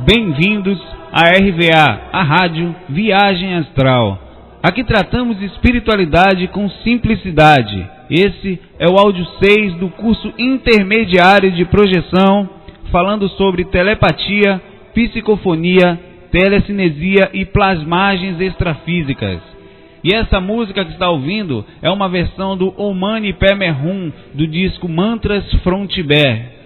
Bem-vindos à RVA, a rádio Viagem Astral. Aqui tratamos espiritualidade com simplicidade. Esse é o áudio 6 do curso intermediário de projeção, falando sobre telepatia, psicofonia, telecinesia e plasmagens extrafísicas. E essa música que está ouvindo é uma versão do Om Mani Padme Hum, do disco Mantras from Tibet.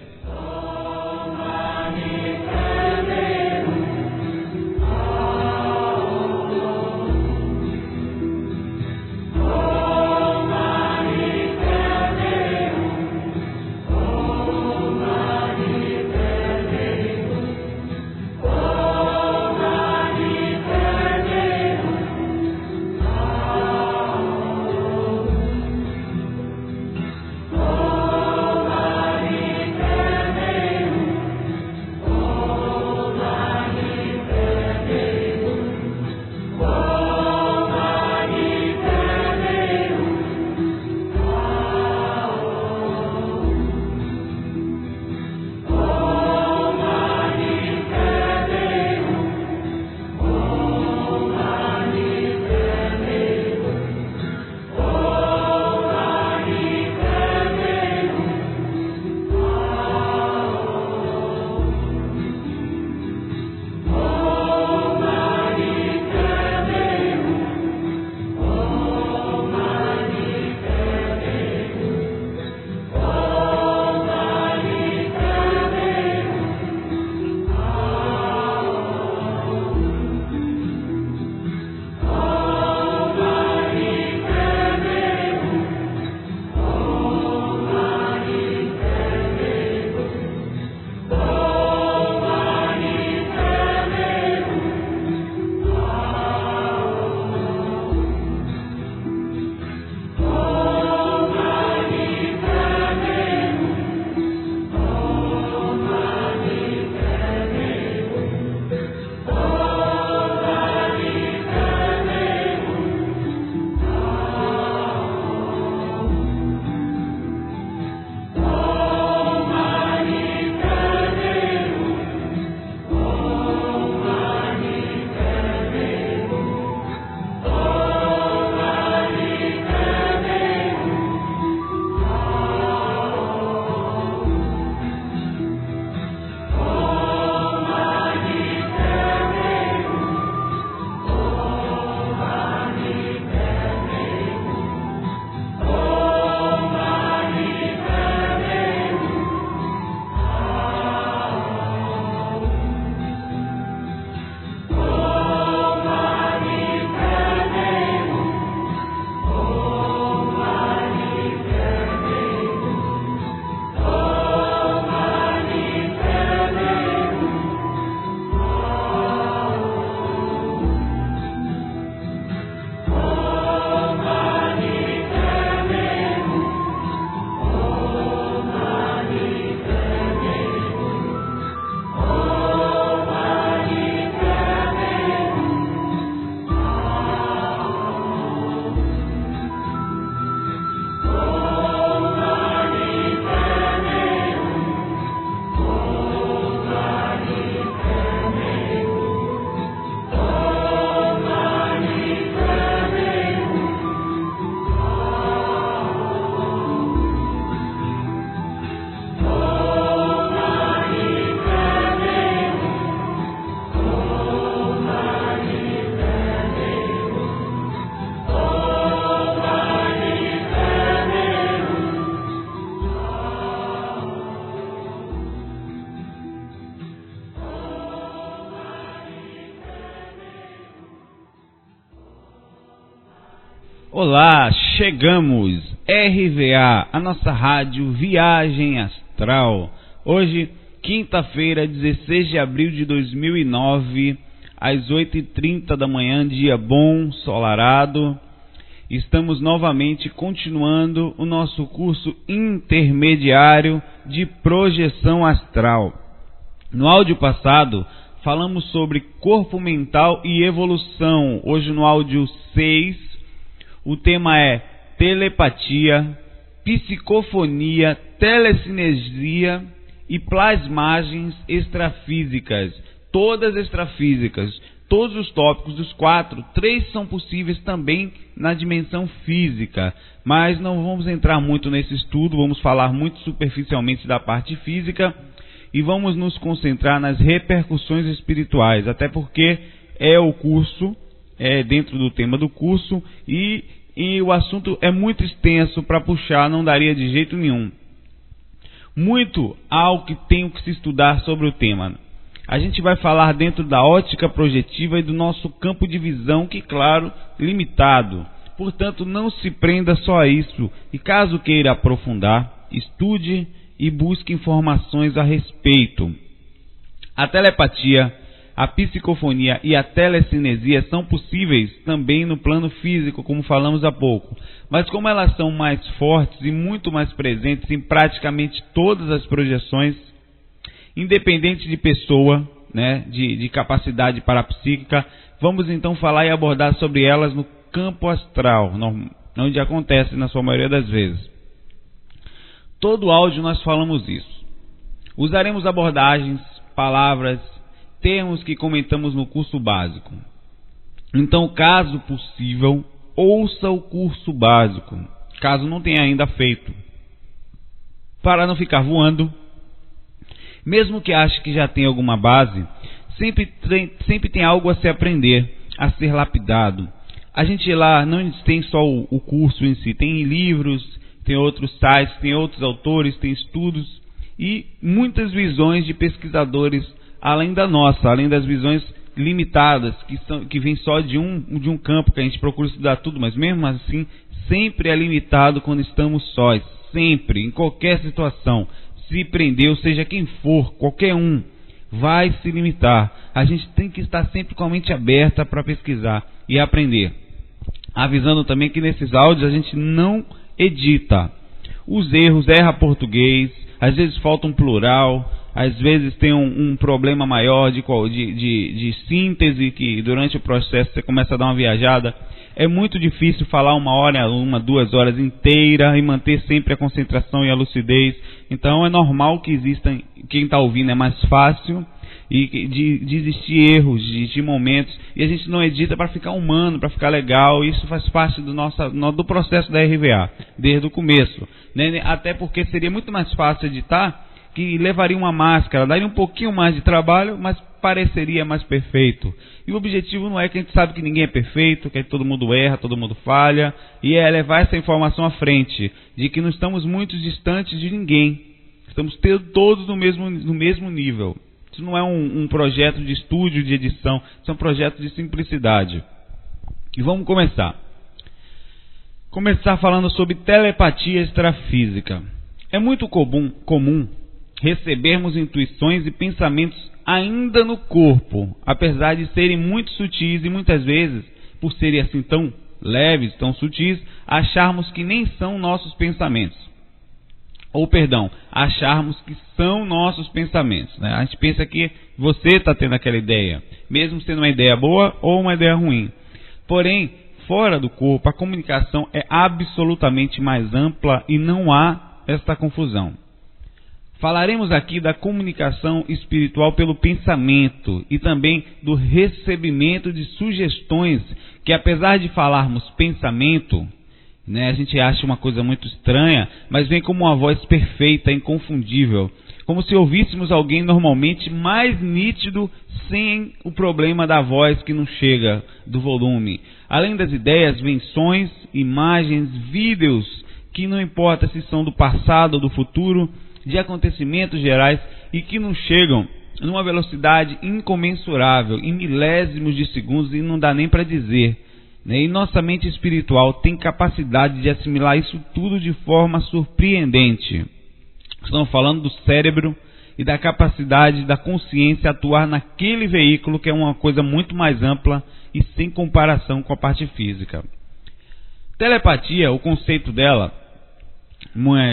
Olá, chegamos! RVA, a nossa rádio Viagem Astral. Hoje, quinta-feira, 16 de abril de 2009, às 8h30 da manhã, dia bom, ensolarado. Estamos novamente continuando o nosso curso intermediário de projeção astral. No áudio passado, falamos sobre corpo mental e evolução. Hoje, no áudio 6, o tema é telepatia, psicofonia, telecinesia e plasmagens extrafísicas. todas extrafísicas. Todos os tópicos dos 4, 3 são possíveis também na dimensão física, mas não vamos entrar muito nesse estudo, vamos falar muito superficialmente da parte física e vamos nos concentrar nas repercussões espirituais, até porque é o curso, é dentro do tema do curso e o assunto é muito extenso para puxar, não daria de jeito nenhum. Muito ao que tenho que se estudar sobre o tema. A gente vai falar dentro da ótica projetiva e do nosso campo de visão, que, claro, limitado. Portanto, não se prenda só a isso. E caso queira aprofundar, estude e busque informações a respeito. A telepatia, a psicofonia e a telecinesia são possíveis também no plano físico, como falamos há pouco. Mas como elas são mais fortes e muito mais presentes em praticamente todas as projeções, independente de pessoa, né, de capacidade parapsíquica, vamos então falar e abordar sobre elas no campo astral, onde acontece na sua maioria das vezes. Todo áudio nós falamos isso. Usaremos abordagens, palavras, termos que comentamos no curso básico. Então, caso possível, ouça o curso básico, caso não tenha ainda feito, para não ficar voando. Mesmo que ache que já tem alguma base, sempre tem algo a se aprender, a ser lapidado. A gente lá não tem só o curso em si, tem livros, tem outros sites, tem outros autores, tem estudos e muitas visões de pesquisadores além da nossa, além das visões limitadas, que vêm só de um campo, que a gente procura estudar tudo, mas mesmo assim sempre é limitado quando estamos sós, sempre, em qualquer situação. Se prendeu, seja quem for, qualquer um, vai se limitar. A gente tem que estar sempre com a mente aberta para pesquisar e aprender. Avisando também que nesses áudios a gente não edita. Os erros, erra português, às vezes falta um plural, às vezes tem um problema maior de síntese, que durante o processo você começa a dar uma viajada. É muito difícil falar 1 hora, 2 horas inteira e manter sempre a concentração e a lucidez. Então é normal que existam, quem está ouvindo é mais fácil e de existir erros, de existir momentos, e a gente não edita para ficar humano, para ficar legal. Isso faz parte do processo da RVA, desde o começo, né? Até porque seria muito mais fácil editar, que levaria uma máscara, daria um pouquinho mais de trabalho, mas pareceria mais perfeito. E o objetivo não é que a gente sabe que ninguém é perfeito, que todo mundo erra, todo mundo falha, e é levar essa informação à frente, de que não estamos muito distantes de ninguém. Estamos todos no mesmo nível. Isso não é um projeto de estúdio, de edição, isso é um projeto de simplicidade. E vamos começar. Começar falando sobre telepatia extrafísica. É muito comum recebermos intuições e pensamentos ainda no corpo, apesar de serem muito sutis e muitas vezes, por serem assim tão leves, tão sutis, acharmos que nem são nossos pensamentos. Ou, perdão, acharmos que são nossos pensamentos, né? A gente pensa que você está tendo aquela ideia, mesmo sendo uma ideia boa ou uma ideia ruim. Porém, fora do corpo, a comunicação é absolutamente mais ampla e não há esta confusão. Falaremos aqui da comunicação espiritual pelo pensamento e também do recebimento de sugestões, que apesar de falarmos pensamento, né, a gente acha uma coisa muito estranha, mas vem como uma voz perfeita, inconfundível, como se ouvíssemos alguém normalmente mais nítido, sem o problema da voz que não chega, do volume. Além das ideias, vêm sons, imagens, vídeos, que não importa se são do passado ou do futuro, de acontecimentos gerais e que não chegam numa velocidade incomensurável, em milésimos de segundos, e não dá nem para dizer, né? E nossa mente espiritual tem capacidade de assimilar isso tudo de forma surpreendente. Estamos falando do cérebro e da capacidade da consciência atuar naquele veículo, que é uma coisa muito mais ampla e sem comparação com a parte física. Telepatia, o conceito dela,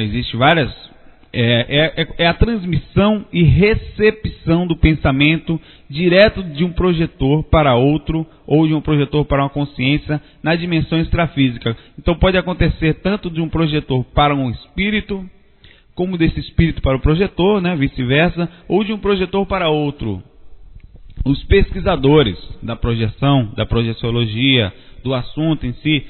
existe várias... É a transmissão e recepção do pensamento direto de um projetor para outro, ou de um projetor para uma consciência na dimensão extrafísica. Então pode acontecer tanto de um projetor para um espírito, como desse espírito para o projetor, né, vice-versa, ou de um projetor para outro. Os pesquisadores da projeção, da projeciologia, do assunto em si,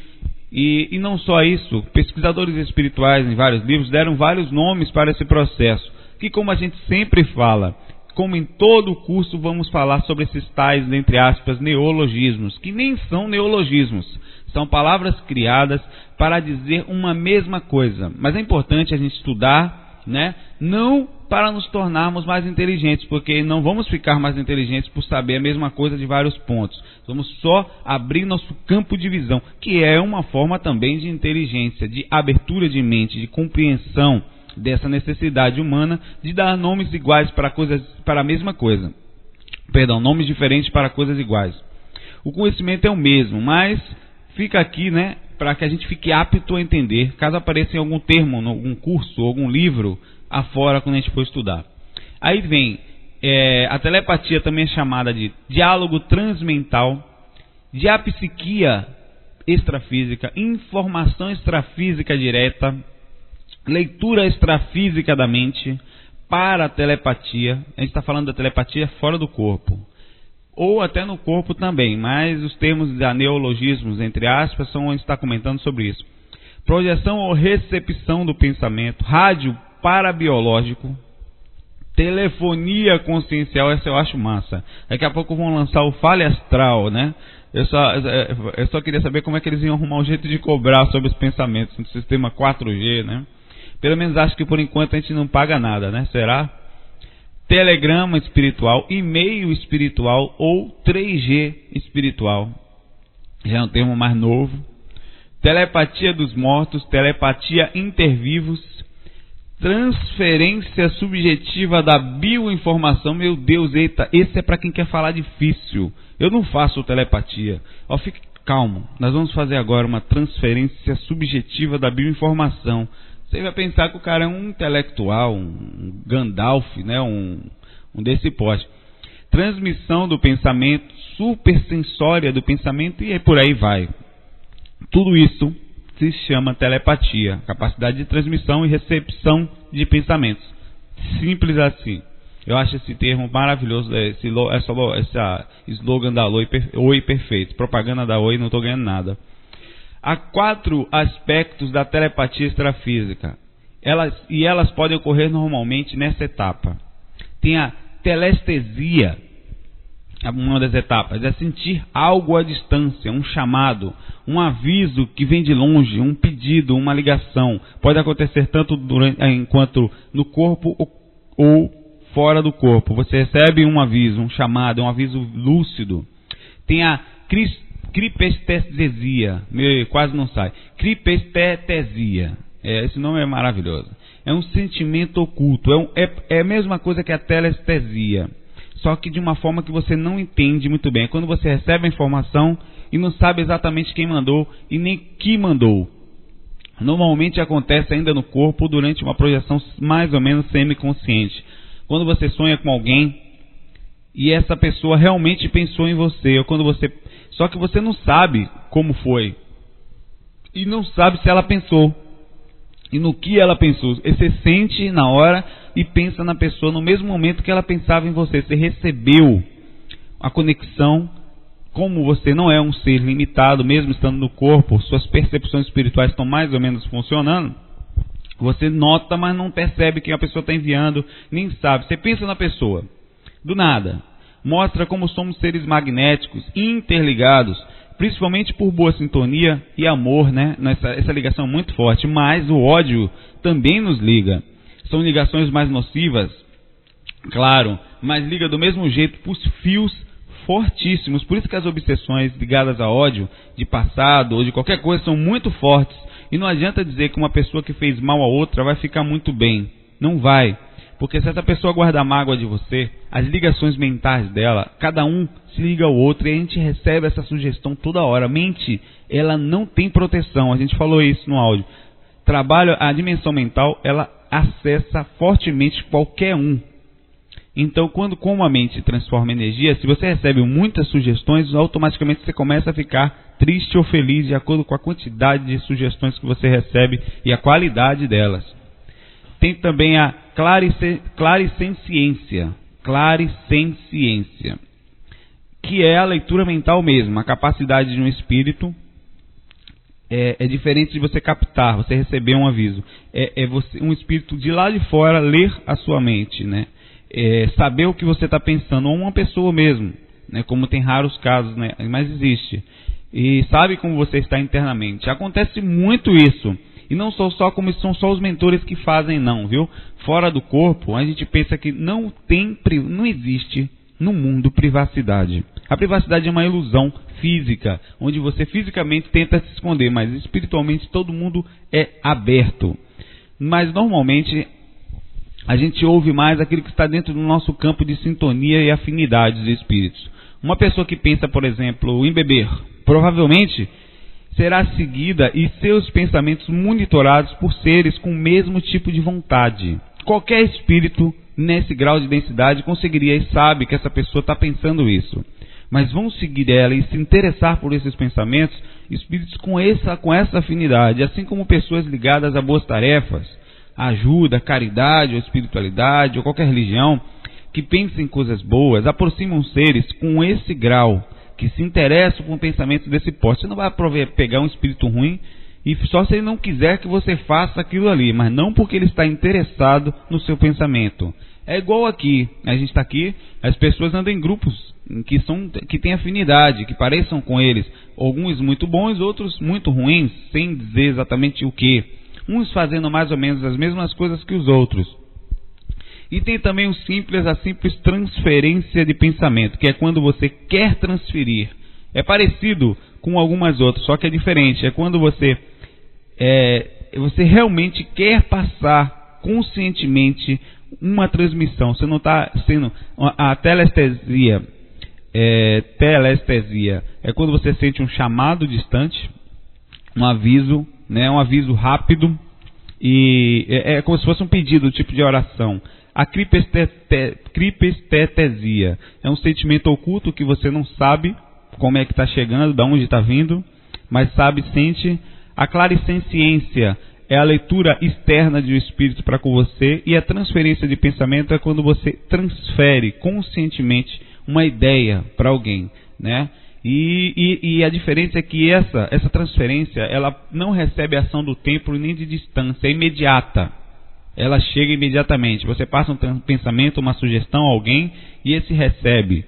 e não só isso, pesquisadores espirituais em vários livros deram vários nomes para esse processo, que, como a gente sempre fala, como em todo o curso vamos falar sobre esses tais, entre aspas, neologismos, que nem são neologismos, são palavras criadas para dizer uma mesma coisa. Mas é importante a gente estudar, né? Não para nos tornarmos mais inteligentes, porque não vamos ficar mais inteligentes por saber a mesma coisa de vários pontos. Vamos só abrir nosso campo de visão, que é uma forma também de inteligência, de abertura de mente, de compreensão dessa necessidade humana de dar nomes iguais para a mesma coisa. Perdão, nomes diferentes para coisas iguais. O conhecimento é o mesmo, mas fica aqui, né, para que a gente fique apto a entender, caso apareça em algum termo, em algum curso, algum livro afora quando a gente for estudar. Aí vem, a telepatia também é chamada de diálogo transmental, diapsiquia extrafísica, informação extrafísica direta, leitura extrafísica da mente, paratelepatia. A gente está falando da telepatia fora do corpo, ou até no corpo também, mas os termos de neologismos, entre aspas, são onde está comentando sobre isso. Projeção ou recepção do pensamento, rádio parabiológico, telefonia consciencial, essa eu acho massa. Daqui a pouco vão lançar o Fale Astral, né? Eu só queria saber como é que eles iam arrumar um jeito de cobrar sobre os pensamentos no sistema 4G, né? Pelo menos acho que por enquanto a gente não paga nada, né? Será? Telegrama espiritual, e-mail espiritual ou 3G espiritual. Já é um termo mais novo. Telepatia dos mortos, telepatia intervivos, transferência subjetiva da bioinformação. Meu Deus, eita, esse é para quem quer falar difícil. Eu não faço telepatia. Ó, fique calmo. Nós vamos fazer agora uma transferência subjetiva da bioinformação. Você vai pensar que o cara é um intelectual, um Gandalf, né? um desse porte. Transmissão do pensamento, supersensória do pensamento e por aí vai. Tudo isso se chama telepatia, capacidade de transmissão e recepção de pensamentos. Simples assim. Eu acho esse termo maravilhoso, esse slogan da Oi perfeito. Propaganda da Oi, não estou ganhando nada. Há 4 aspectos da telepatia extrafísica. Elas podem ocorrer normalmente nessa etapa. Tem a telestesia, uma das etapas, é sentir algo à distância, um chamado, um aviso que vem de longe, um pedido, uma ligação. Pode acontecer tanto enquanto no corpo ou fora do corpo. Você recebe um aviso, um chamado, um aviso lúcido. Tem a cripestesia, quase não sai. Cripestesia, esse nome é maravilhoso. É um sentimento oculto, é a mesma coisa que a telestesia, só que de uma forma que você não entende muito bem. É quando você recebe a informação e não sabe exatamente quem mandou e nem que mandou. Normalmente acontece ainda no corpo durante uma projeção mais ou menos semiconsciente. Quando você sonha com alguém e essa pessoa realmente pensou em você, ou quando só que você não sabe como foi e não sabe se ela pensou e no que ela pensou. Você sente na hora e pensa na pessoa no mesmo momento que ela pensava em você. Você recebeu a conexão. Como você não é um ser limitado, mesmo estando no corpo, suas percepções espirituais estão mais ou menos funcionando. Você nota, mas não percebe quem a pessoa está enviando, nem sabe. Você pensa na pessoa, do nada. Mostra como somos seres magnéticos, interligados, principalmente por boa sintonia e amor, né? Essa ligação é muito forte, mas o ódio também nos liga. São ligações mais nocivas, claro, mas liga do mesmo jeito por fios fortíssimos. Por isso que as obsessões ligadas a ódio de passado ou de qualquer coisa são muito fortes. E não adianta dizer que uma pessoa que fez mal a outra vai ficar muito bem. Não vai. Porque se essa pessoa guardar mágoa de você, as ligações mentais dela, cada um se liga ao outro e a gente recebe essa sugestão toda hora. A mente, ela não tem proteção. A gente falou isso no áudio. A dimensão mental, ela acessa fortemente qualquer um. Então, como a mente transforma energia, se você recebe muitas sugestões, automaticamente você começa a ficar triste ou feliz de acordo com a quantidade de sugestões que você recebe e a qualidade delas. Tem também a clarissenciência. Clarissenciência. que é a leitura mental mesmo. A capacidade de um espírito é diferente de você captar, você receber um aviso. Um espírito de lá de fora ler a sua mente, né? Saber o que você está pensando, ou uma pessoa mesmo, né? Como tem raros casos, né? Mas existe. E sabe como você está internamente. Acontece muito isso. E não são só os mentores que fazem, não, viu? Fora do corpo, a gente pensa que não existe no mundo privacidade. A privacidade é uma ilusão física, onde você fisicamente tenta se esconder, mas espiritualmente todo mundo é aberto. Mas normalmente a gente ouve mais aquilo que está dentro do nosso campo de sintonia e afinidade dos espíritos. Uma pessoa que pensa, por exemplo, em beber, provavelmente será seguida e seus pensamentos monitorados por seres com o mesmo tipo de vontade. Qualquer espírito nesse grau de densidade conseguiria e sabe que essa pessoa está pensando isso. Mas vão seguir ela e se interessar por esses pensamentos espíritos com essa afinidade, assim como pessoas ligadas a boas tarefas, a ajuda, a caridade, ou espiritualidade, ou qualquer religião, que pensem em coisas boas, aproximam seres com esse grau, que se interessam com pensamentos desse porte. Você não vai pegar um espírito ruim, e só se ele não quiser que você faça aquilo ali, mas não porque ele está interessado no seu pensamento. É igual aqui, a gente está aqui, as pessoas andam em grupos que têm afinidade, que pareçam com eles, alguns muito bons, outros muito ruins, sem dizer exatamente o que, uns fazendo mais ou menos as mesmas coisas que os outros. E tem também a simples transferência de pensamento, que é quando você quer transferir. É parecido com algumas outras, só que é diferente. É quando você realmente quer passar conscientemente uma transmissão. Você não está sendo... A telestesia é quando você sente um chamado distante, um aviso, né, um aviso rápido, e é como se fosse um pedido, um tipo de oração. A cripestesia é um sentimento oculto que você não sabe como é que está chegando, de onde está vindo, mas sente. A claricenciência é a leitura externa de um espírito para com você, e a transferência de pensamento é quando você transfere conscientemente uma ideia para alguém, né? E a diferença é que essa transferência, ela não recebe ação do tempo nem de distância, é imediata. Ela chega imediatamente. Você passa um pensamento, uma sugestão a alguém e esse recebe.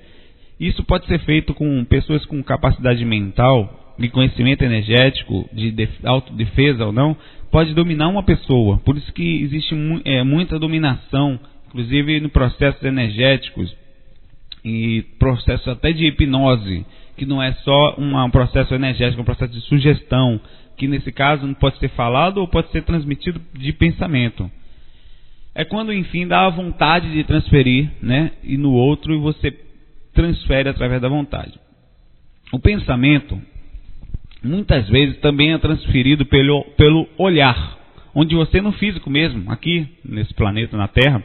Isso pode ser feito com pessoas com capacidade mental e conhecimento energético, de autodefesa ou não, pode dominar uma pessoa. Por isso que existe muita dominação, inclusive no processos energéticos e processos até de hipnose, que não é só um processo energético, é um processo de sugestão, que nesse caso não pode ser falado ou pode ser transmitido de pensamento. É quando, enfim, dá a vontade de transferir, né? E no outro você transfere através da vontade. O pensamento, muitas vezes, também é transferido pelo olhar, onde você no físico mesmo, aqui nesse planeta, na Terra,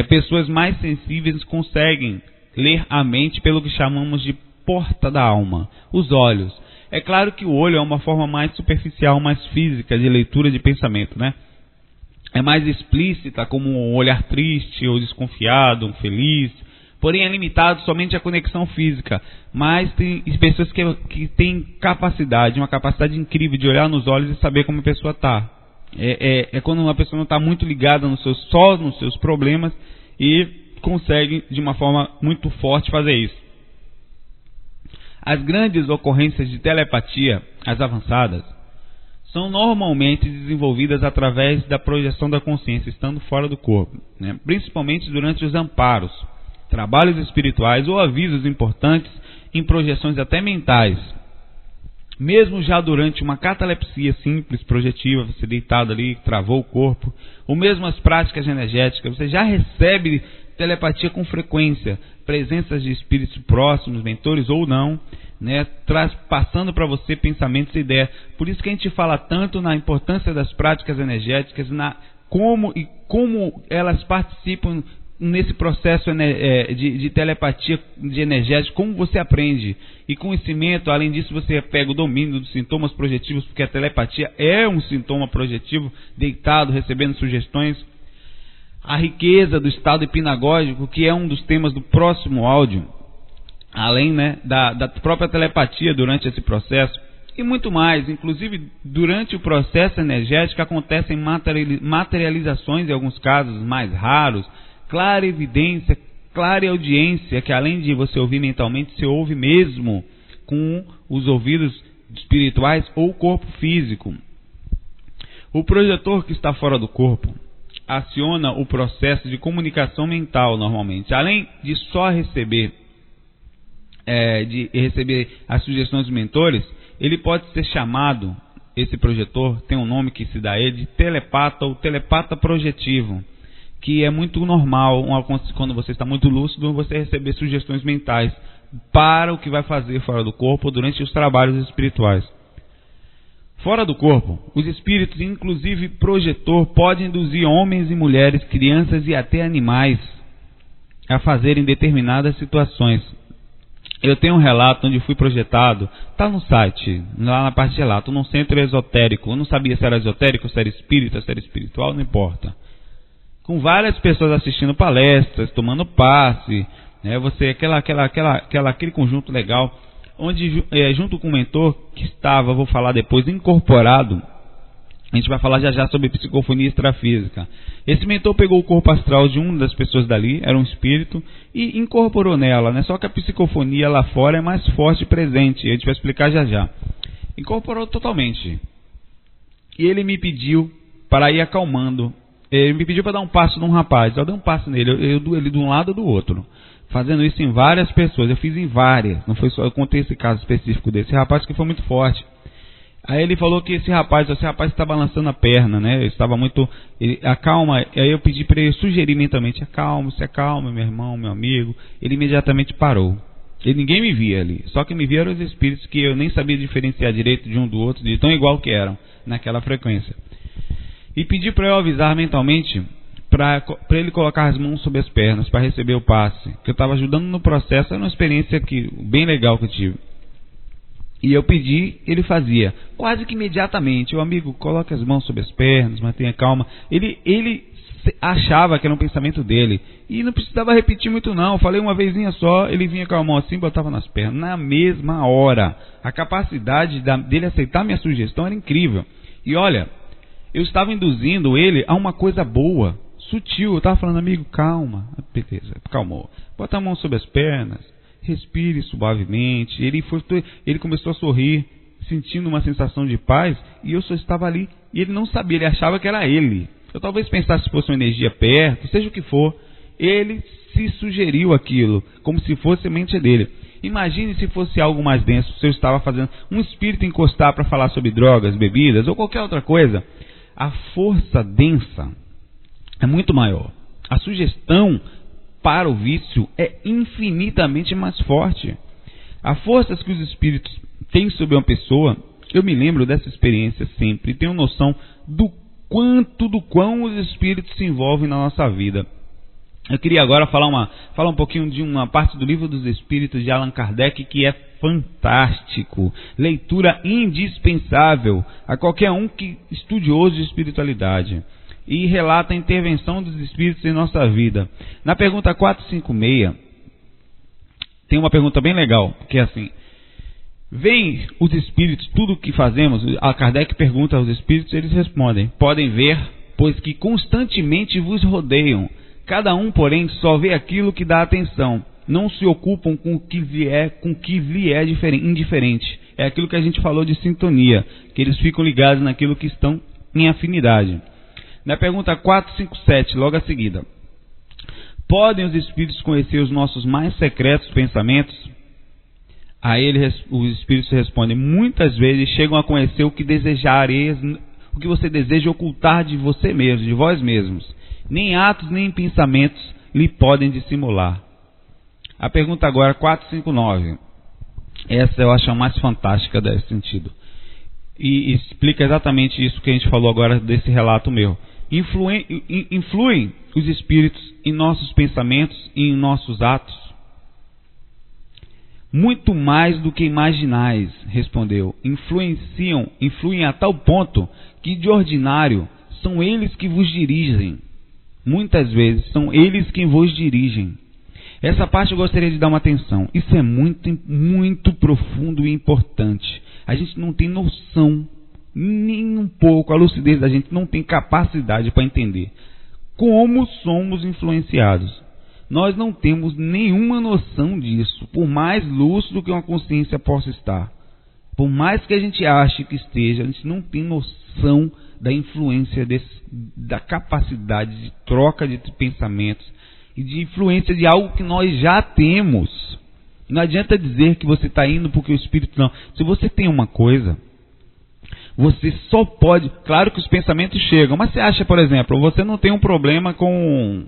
pessoas mais sensíveis conseguem ler a mente pelo que chamamos de porta da alma, os olhos. É claro que o olho é uma forma mais superficial, mais física de leitura de pensamento, né? É mais explícita, como um olhar triste ou desconfiado, feliz, porém é limitado somente à conexão física. Mas tem pessoas que têm capacidade, uma capacidade incrível de olhar nos olhos e saber como a pessoa está. É quando uma pessoa não está muito ligada só nos seus problemas e consegue de uma forma muito forte fazer isso. As grandes ocorrências de telepatia, as avançadas, são normalmente desenvolvidas através da projeção da consciência, estando fora do corpo, né? Principalmente durante os amparos, trabalhos espirituais ou avisos importantes em projeções até mentais. Mesmo já durante uma catalepsia simples, projetiva, você deitado ali, travou o corpo, ou mesmo as práticas energéticas, você já recebe telepatia com frequência, presenças de espíritos próximos, mentores ou não, né, passando para você pensamentos e ideias. Por isso que a gente fala tanto na importância das práticas energéticas, como elas participam nesse processo de telepatia, de energético, como você aprende. E conhecimento, além disso, você pega o domínio dos sintomas projetivos, porque a telepatia é um sintoma projetivo, deitado, recebendo sugestões. A riqueza do estado hipnagógico, que é um dos temas do próximo áudio. além, né, da própria telepatia durante esse processo, e muito mais. Inclusive, durante o processo energético acontecem materializações, em alguns casos mais raros, clarividência, clareaudiência, que além de você ouvir mentalmente, você ouve mesmo com os ouvidos espirituais ou corpo físico. O projetor que está fora do corpo aciona o processo de comunicação mental normalmente. Além de só receber as sugestões dos mentores, ele pode ser chamado, esse projetor tem um nome que se dá a ele, de telepata ou telepata projetivo, que é muito normal quando você está muito lúcido, você receber sugestões mentais para o que vai fazer fora do corpo durante os trabalhos espirituais. Fora do corpo, os espíritos, inclusive projetor, podem induzir homens e mulheres, crianças e até animais a fazerem determinadas situações. Eu tenho um relato onde fui projetado, está no site, lá na parte de relato, num centro esotérico. Eu não sabia se era esotérico, se era espírita, se era espiritual, não importa. Com várias pessoas assistindo palestras, tomando passe, né, aquele conjunto legal, onde junto com o mentor que estava, vou falar depois, incorporado, a gente vai falar já sobre psicofonia extrafísica. Esse mentor pegou o corpo astral de uma das pessoas dali, era um espírito, e incorporou nela, né? Só que a psicofonia lá fora é mais forte e presente, a gente vai explicar já. Incorporou totalmente. E ele me pediu para ir acalmando. Ele me pediu para dar um passo num rapaz. Eu dei um passo nele, ele de um lado ou do outro. Fazendo isso em várias pessoas, eu fiz em várias. Não foi só, eu contei esse caso específico desse rapaz que foi muito forte. Aí ele falou que esse rapaz está balançando a perna, né? Eu estava muito... acalma. Aí eu pedi para ele sugerir mentalmente: acalma, meu irmão, meu amigo. Ele imediatamente parou. Ninguém me via ali. Só que me vieram os espíritos que eu nem sabia diferenciar direito de um do outro, de tão igual que eram naquela frequência. E pedi para eu avisar mentalmente para ele colocar as mãos sobre as pernas para receber o passe. Que eu estava ajudando no processo. Era uma experiência bem legal que eu tive. E eu pedi, ele fazia, quase que imediatamente: o amigo, coloque as mãos sobre as pernas, mantenha calma. Ele achava que era um pensamento dele, e não precisava repetir muito não. Eu falei uma vezinha só, ele vinha com a mão assim, botava nas pernas, na mesma hora. A capacidade dele aceitar minha sugestão era incrível. E olha, eu estava induzindo ele a uma coisa boa, sutil. Eu estava falando: amigo, calma. Beleza, calmou. Bota a mão sobre as pernas, respire suavemente. Ele começou a sorrir, sentindo uma sensação de paz, e eu só estava ali, e ele não sabia, ele achava que era ele. Eu talvez pensasse se fosse uma energia perto, seja o que for. Ele se sugeriu aquilo, como se fosse a mente dele. Imagine se fosse algo mais denso, se eu estava fazendo um espírito encostar para falar sobre drogas, bebidas ou qualquer outra coisa. A força densa é muito maior. A sugestão para o vício é infinitamente mais forte. As forças que os espíritos têm sobre uma pessoa, eu me lembro dessa experiência sempre, e tenho noção do quão os espíritos se envolvem na nossa vida. Eu queria agora falar um pouquinho de uma parte do Livro dos Espíritos de Allan Kardec, que é fantástico, leitura indispensável a qualquer um estudioso de espiritualidade, e relata a intervenção dos espíritos em nossa vida. Na pergunta 456, tem uma pergunta bem legal, que é assim: veem os espíritos tudo o que fazemos? A Kardec pergunta aos espíritos, eles respondem: podem ver, pois que constantemente vos rodeiam. Cada um, porém, só vê aquilo que dá atenção. Não se ocupam com o que lhe é indiferente. É aquilo que a gente falou de sintonia, que eles ficam ligados naquilo que estão em afinidade. Na pergunta 457, logo a seguida: podem os espíritos conhecer os nossos mais secretos pensamentos? A ele os espíritos respondem: muitas vezes chegam a conhecer o que você deseja ocultar de você mesmo, de vós mesmos. Nem atos nem pensamentos lhe podem dissimular. A pergunta agora 459. Essa eu acho a mais fantástica desse sentido. E explica exatamente isso que a gente falou agora desse relato meu. Influem os espíritos em nossos pensamentos e em nossos atos? Muito mais do que imaginais, respondeu. Influem a tal ponto que de ordinário são eles que vos dirigem. Muitas vezes são eles quem vos dirigem. Essa parte eu gostaria de dar uma atenção. Isso é muito, muito profundo e importante. A gente não tem noção, nem um pouco, a lucidez da gente não tem capacidade para entender como somos influenciados. Nós não temos nenhuma noção disso, por mais lúcido que uma consciência possa estar. Por mais que a gente ache que esteja, a gente não tem noção da influência, da capacidade de troca de pensamentos e de influência de algo que nós já temos. Não adianta dizer que você está indo porque o Espírito não. Se você tem uma coisa, você só pode... Claro que os pensamentos chegam, mas você acha, por exemplo, você não tem um problema com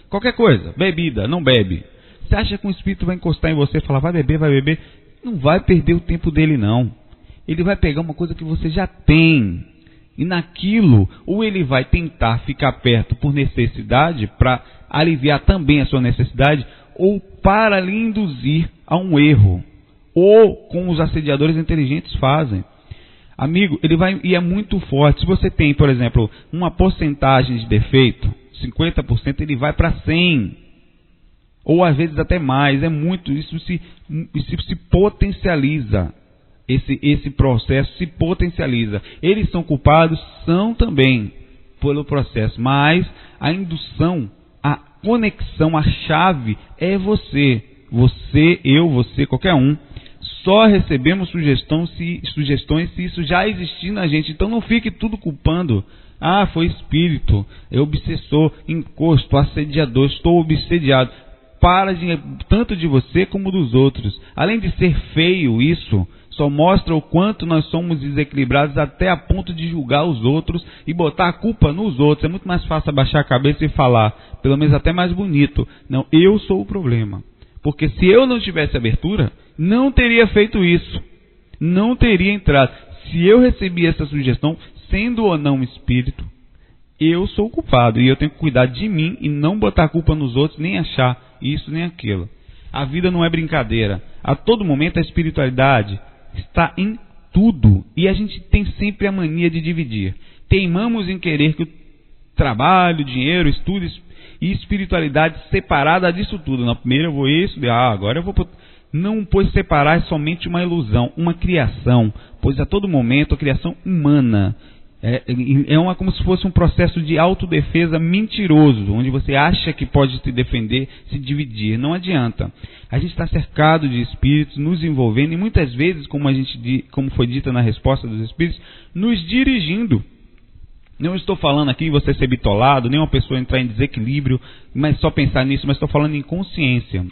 qualquer coisa, bebida, não bebe. Você acha que o Espírito vai encostar em você e falar, vai beber? Não vai perder o tempo dele, não. Ele vai pegar uma coisa que você já tem. E naquilo, ou ele vai tentar ficar perto por necessidade, para aliviar também a sua necessidade, ou para lhe induzir a um erro. Ou, como os assediadores inteligentes fazem. Amigo, ele vai, e é muito forte. Se você tem, por exemplo, uma porcentagem de defeito, 50%, ele vai para 100%. Ou às vezes até mais. É muito, isso se potencializa. Esse processo se potencializa. Eles são culpados? São também pelo processo. Mas a indução, a conexão, a chave é você. Você, eu, você, qualquer um. Só recebemos sugestões se isso já existir na gente. Então não fique tudo culpando. Ah, foi espírito, é obsessor, encosto, assediador, estou obsediado. Para tanto de você como dos outros. Além de ser feio isso, só mostra o quanto nós somos desequilibrados até a ponto de julgar os outros e botar a culpa nos outros. É muito mais fácil abaixar a cabeça e falar, pelo menos até mais bonito. Não, eu sou o problema. Porque se eu não tivesse abertura, não teria feito isso. Não teria entrado. Se eu recebi essa sugestão, sendo ou não espírito, eu sou o culpado. E eu tenho que cuidar de mim e não botar a culpa nos outros, nem achar isso nem aquilo. A vida não é brincadeira. A todo momento a espiritualidade está em tudo. E a gente tem sempre a mania de dividir. Teimamos em querer que o trabalho, dinheiro, estudos e espiritualidade separada disso tudo. Na primeira eu vou isso, agora eu vou... Não, pois separar é somente uma ilusão, uma criação. Pois a todo momento a criação humana como se fosse um processo de autodefesa mentiroso, onde você acha que pode se defender, se dividir. Não adianta. A gente está cercado de espíritos nos envolvendo e muitas vezes, como foi dita na resposta dos espíritos, nos dirigindo. Não estou falando aqui você ser bitolado, nem uma pessoa entrar em desequilíbrio, mas só pensar nisso, mas estou falando em consciência.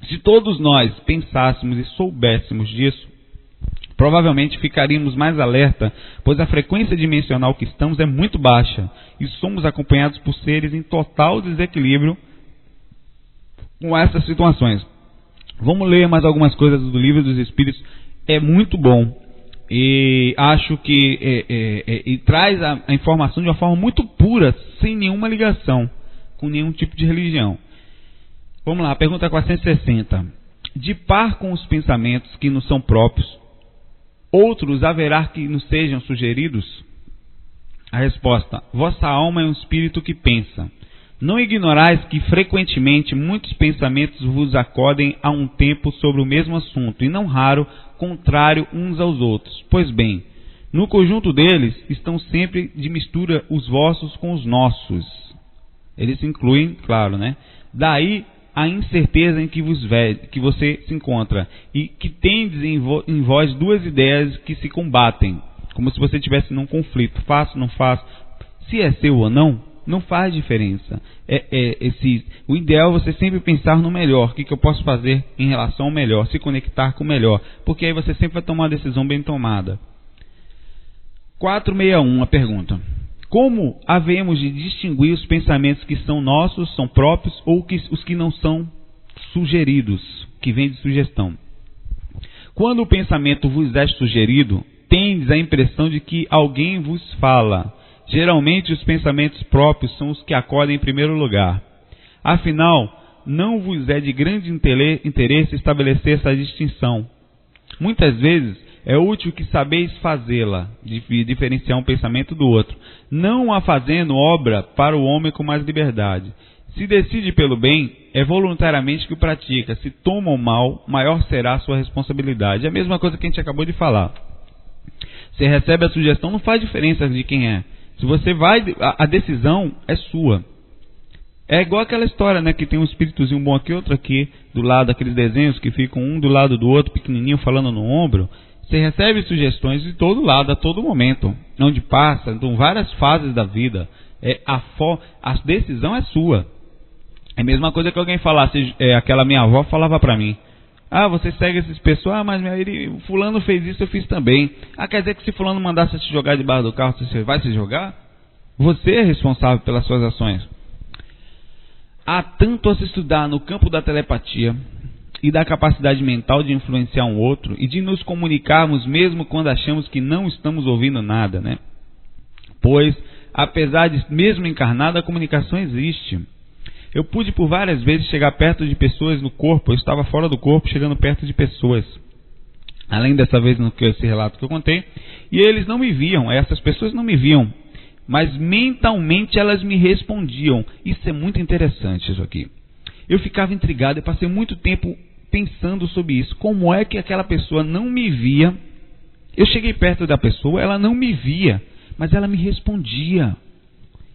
Se todos nós pensássemos e soubéssemos disso, provavelmente ficaríamos mais alerta, pois a frequência dimensional que estamos é muito baixa e somos acompanhados por seres em total desequilíbrio com essas situações. Vamos ler mais algumas coisas do Livro dos Espíritos, é muito bom e acho que traz a informação de uma forma muito pura, sem nenhuma ligação com nenhum tipo de religião. Vamos lá, pergunta 460. De par com os pensamentos que nos são próprios, outros haverá que nos sejam sugeridos? A resposta: vossa alma é um espírito que pensa. Não ignorais que frequentemente muitos pensamentos vos acodem a um tempo sobre o mesmo assunto, e não raro contrário uns aos outros. Pois bem, no conjunto deles estão sempre de mistura os vossos com os nossos. Eles se incluem, claro, né? Daí a incerteza em que você se encontra, e que tendes em vós duas ideias que se combatem, como se você estivesse num conflito, faço, não faço, se é seu ou não, não faz diferença. O ideal é você sempre pensar no melhor, o que eu posso fazer em relação ao melhor, se conectar com o melhor, porque aí você sempre vai tomar uma decisão bem tomada. 461, a pergunta: como havemos de distinguir os pensamentos que são nossos, são próprios, ou os que não são sugeridos, que vêm de sugestão? Quando o pensamento vos é sugerido, tendes a impressão de que alguém vos fala. Geralmente os pensamentos próprios são os que acodem em primeiro lugar. Afinal, não vos é de grande interesse estabelecer essa distinção. Muitas vezes é útil que sabeis fazê-la, diferenciar um pensamento do outro, não a fazendo obra para o homem com mais liberdade. Se decide pelo bem, é voluntariamente que o pratica. Se toma o mal, maior será a sua responsabilidade. É a mesma coisa que a gente acabou de falar. Você recebe a sugestão, não faz diferença de quem é. Se você vai, a decisão é sua. É igual aquela história, né, que tem um espíritozinho bom aqui, outro aqui, do lado, aqueles desenhos que ficam um do lado do outro, pequenininho, falando no ombro. Você recebe sugestões de todo lado, a todo momento, onde passa, então várias fases da vida. A decisão é sua. É a mesma coisa que alguém falasse, aquela minha avó falava pra mim. Você segue essas pessoas, mas fulano fez isso, eu fiz também. Quer dizer que se fulano mandasse se jogar debaixo do carro, você vai se jogar? Você é responsável pelas suas ações. Há tanto a se estudar no campo da telepatia e da capacidade mental de influenciar um outro e de nos comunicarmos mesmo quando achamos que não estamos ouvindo nada, né? Pois, apesar de mesmo encarnada, a comunicação existe. Eu pude por várias vezes chegar perto de pessoas no corpo, eu estava fora do corpo, chegando perto de pessoas. Além dessa vez esse relato que eu contei, e eles não me viam, essas pessoas não me viam, mas mentalmente elas me respondiam. Isso é muito interessante, isso aqui. Eu ficava intrigado e passei muito tempo pensando sobre isso. Como é que aquela pessoa não me via? Eu cheguei perto da pessoa, ela não me via, mas ela me respondia.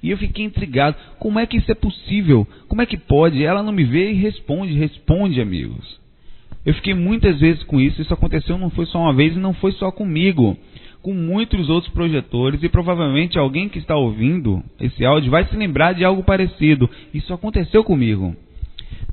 E eu fiquei intrigado. Como é que isso é possível? Como é que pode? Ela não me vê e responde, amigos. Eu fiquei muitas vezes com isso. Isso aconteceu, não foi só uma vez e não foi só comigo. Com muitos outros projetores, e provavelmente alguém que está ouvindo esse áudio vai se lembrar de algo parecido. Isso aconteceu comigo.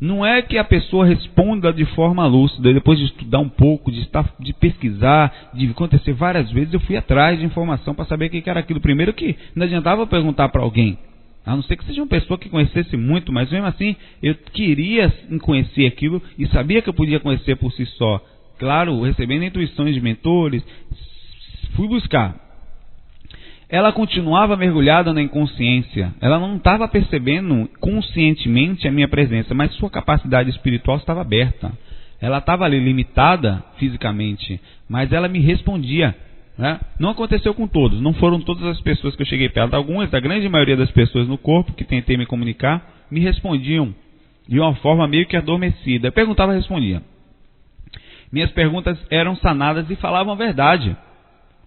Não é que a pessoa responda de forma lúcida, depois de estudar um pouco, de pesquisar, de acontecer várias vezes, eu fui atrás de informação para saber o que era aquilo. Primeiro que não adiantava perguntar para alguém, a não ser que seja uma pessoa que conhecesse muito, mas mesmo assim eu queria conhecer aquilo e sabia que eu podia conhecer por si só. Claro, recebendo intuições de mentores, fui buscar. Ela continuava mergulhada na inconsciência. Ela não estava percebendo conscientemente a minha presença, mas sua capacidade espiritual estava aberta. Ela estava ali limitada fisicamente, mas ela me respondia. Né? Não aconteceu com todos, não foram todas as pessoas que eu cheguei perto. Algumas, a grande maioria das pessoas no corpo que tentei me comunicar, me respondiam de uma forma meio que adormecida. Eu perguntava e respondia. Minhas perguntas eram sanadas e falavam a verdade.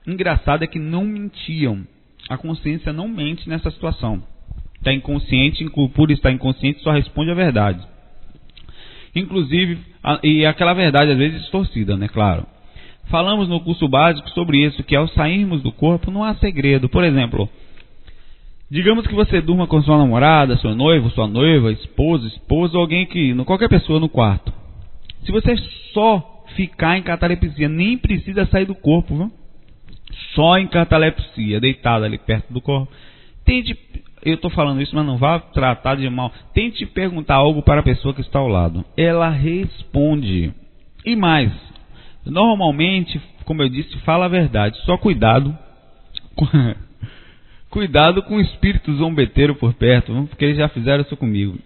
Engraçado é que não mentiam. A consciência não mente nessa situação. Está inconsciente, por estar inconsciente, só responde a verdade. Inclusive, e aquela verdade às vezes distorcida, né? Claro. Falamos no curso básico sobre isso, que ao sairmos do corpo não há segredo. Por exemplo, digamos que você durma com sua namorada, seu noivo, sua noiva, esposo ou alguém qualquer pessoa no quarto. Se você só ficar em catalepsia, nem precisa sair do corpo, viu? Só em catalepsia, deitado ali perto do corpo. Eu estou falando isso, mas não vá tratar de mal. Tente perguntar algo para a pessoa que está ao lado. Ela responde. E mais, normalmente, como eu disse, fala a verdade. Só cuidado com o espírito zombeteiro por perto, porque eles já fizeram isso comigo.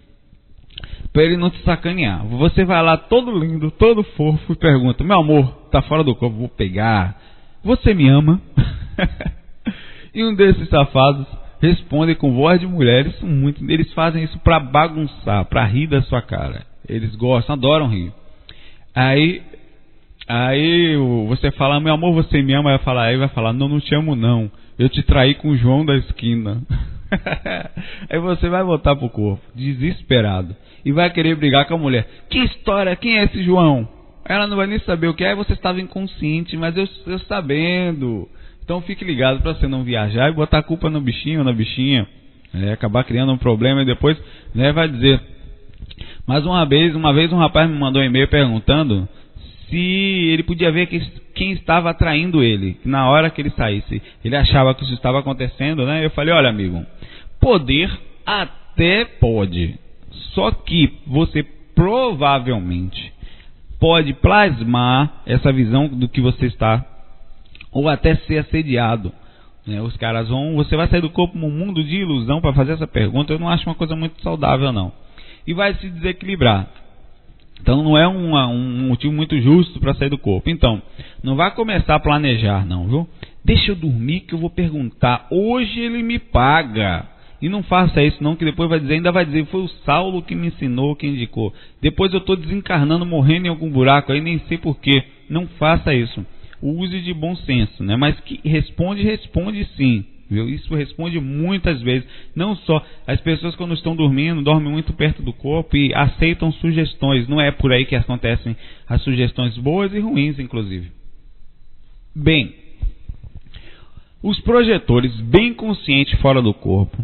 Para ele não te sacanear. Você vai lá todo lindo, todo fofo e pergunta: meu amor, tá fora do corpo, vou pegar. Você me ama? E um desses safados responde com voz de mulher. Eles fazem isso para bagunçar, para rir da sua cara. Eles gostam, adoram rir. Aí você fala: meu amor, você me ama? Aí vai falar: não te amo não. Eu te traí com o João da esquina. Aí você vai voltar pro corpo, desesperado, e vai querer brigar com a mulher. Que história? Quem é esse João? Ela não vai nem saber o que é. Você estava inconsciente, mas eu sabendo. Então fique ligado para você não viajar e botar a culpa no bichinho ou na bichinha, acabar criando um problema e depois vai dizer. Mas uma vez um rapaz me mandou um e-mail perguntando se ele podia ver quem estava atraindo ele na hora que ele saísse. Ele achava que isso estava acontecendo, né? Eu falei: olha, amigo, poder até pode, só que você provavelmente pode plasmar essa visão do que você está, ou até ser assediado. Os caras você vai sair do corpo num mundo de ilusão para fazer essa pergunta. Eu não acho uma coisa muito saudável, não. E vai se desequilibrar. Então não é um motivo muito justo para sair do corpo. Então, não vai começar a planejar, não, viu? Deixa eu dormir que eu vou perguntar. Hoje ele me paga. E não faça isso não, que depois ainda vai dizer, foi o Saulo que me ensinou, que indicou. Depois eu estou desencarnando, morrendo em algum buraco, aí nem sei porquê. Não faça isso. Use de bom senso, né? Mas que responde sim. Viu? Isso responde muitas vezes. Não só as pessoas quando estão dormindo, dormem muito perto do corpo e aceitam sugestões. Não é por aí que acontecem as sugestões boas e ruins, inclusive. Bem, os projetores bem conscientes fora do corpo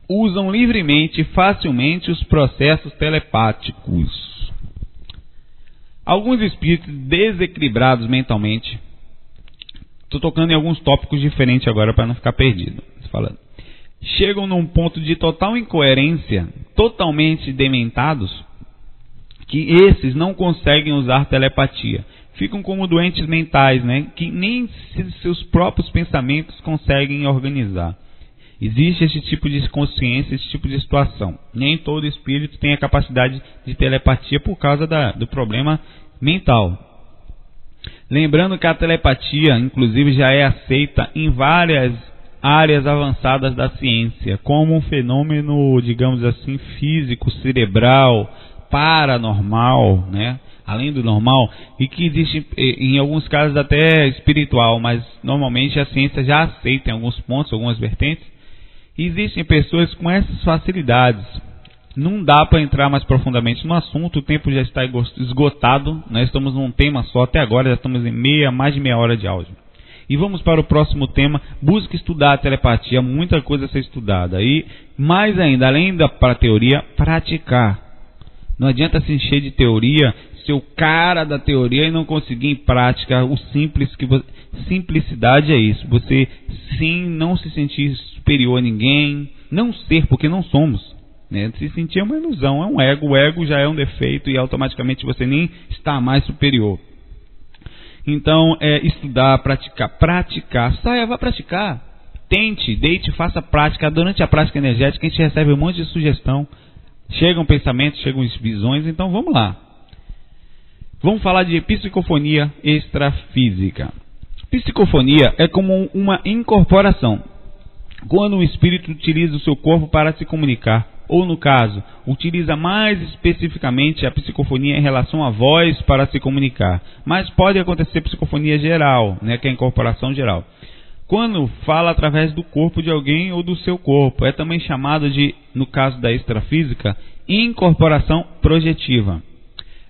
usam livremente e facilmente os processos telepáticos. Alguns espíritos desequilibrados mentalmente, estou tocando em alguns tópicos diferentes agora para não ficar perdido, chegam num ponto de total incoerência, totalmente dementados, que esses não conseguem usar telepatia. Ficam como doentes mentais, né? Que nem seus próprios pensamentos conseguem organizar. Existe esse tipo de consciência, esse tipo de situação. Nem todo espírito tem a capacidade de telepatia por causa do problema mental. Lembrando que a telepatia, inclusive, já é aceita em várias áreas avançadas da ciência, como um fenômeno, digamos assim, físico, cerebral, paranormal, né? Além do normal, e que existe em alguns casos até espiritual, mas normalmente a ciência já aceita em alguns pontos, algumas vertentes. Existem pessoas com essas facilidades. Não dá para entrar mais profundamente no assunto, o tempo já está esgotado, nós estamos num tema só, até agora já estamos em mais de meia hora de áudio. E vamos para o próximo tema, busque estudar a telepatia, muita coisa a ser estudada. E mais ainda, além da teoria, praticar. Não adianta se encher de teoria, ser o cara da teoria e não conseguir em prática o simples simplicidade é isso. Você sim não se sentir superior a ninguém, não ser, porque não somos, né? Se sentir é uma ilusão, é um ego, o ego já é um defeito e automaticamente você nem está mais superior. Então estudar, praticar, saia, vá praticar, tente, deite, faça prática. Durante a prática energética a gente recebe um monte de sugestão, chegam pensamentos, chegam visões, então vamos lá. Vamos falar de psicofonia extrafísica. Psicofonia é como uma incorporação. Quando um espírito utiliza o seu corpo para se comunicar, ou no caso, utiliza mais especificamente a psicofonia em relação à voz para se comunicar. Mas pode acontecer psicofonia geral, né, que é a incorporação geral. Quando fala através do corpo de alguém ou do seu corpo, é também chamado de, no caso da extrafísica, incorporação projetiva.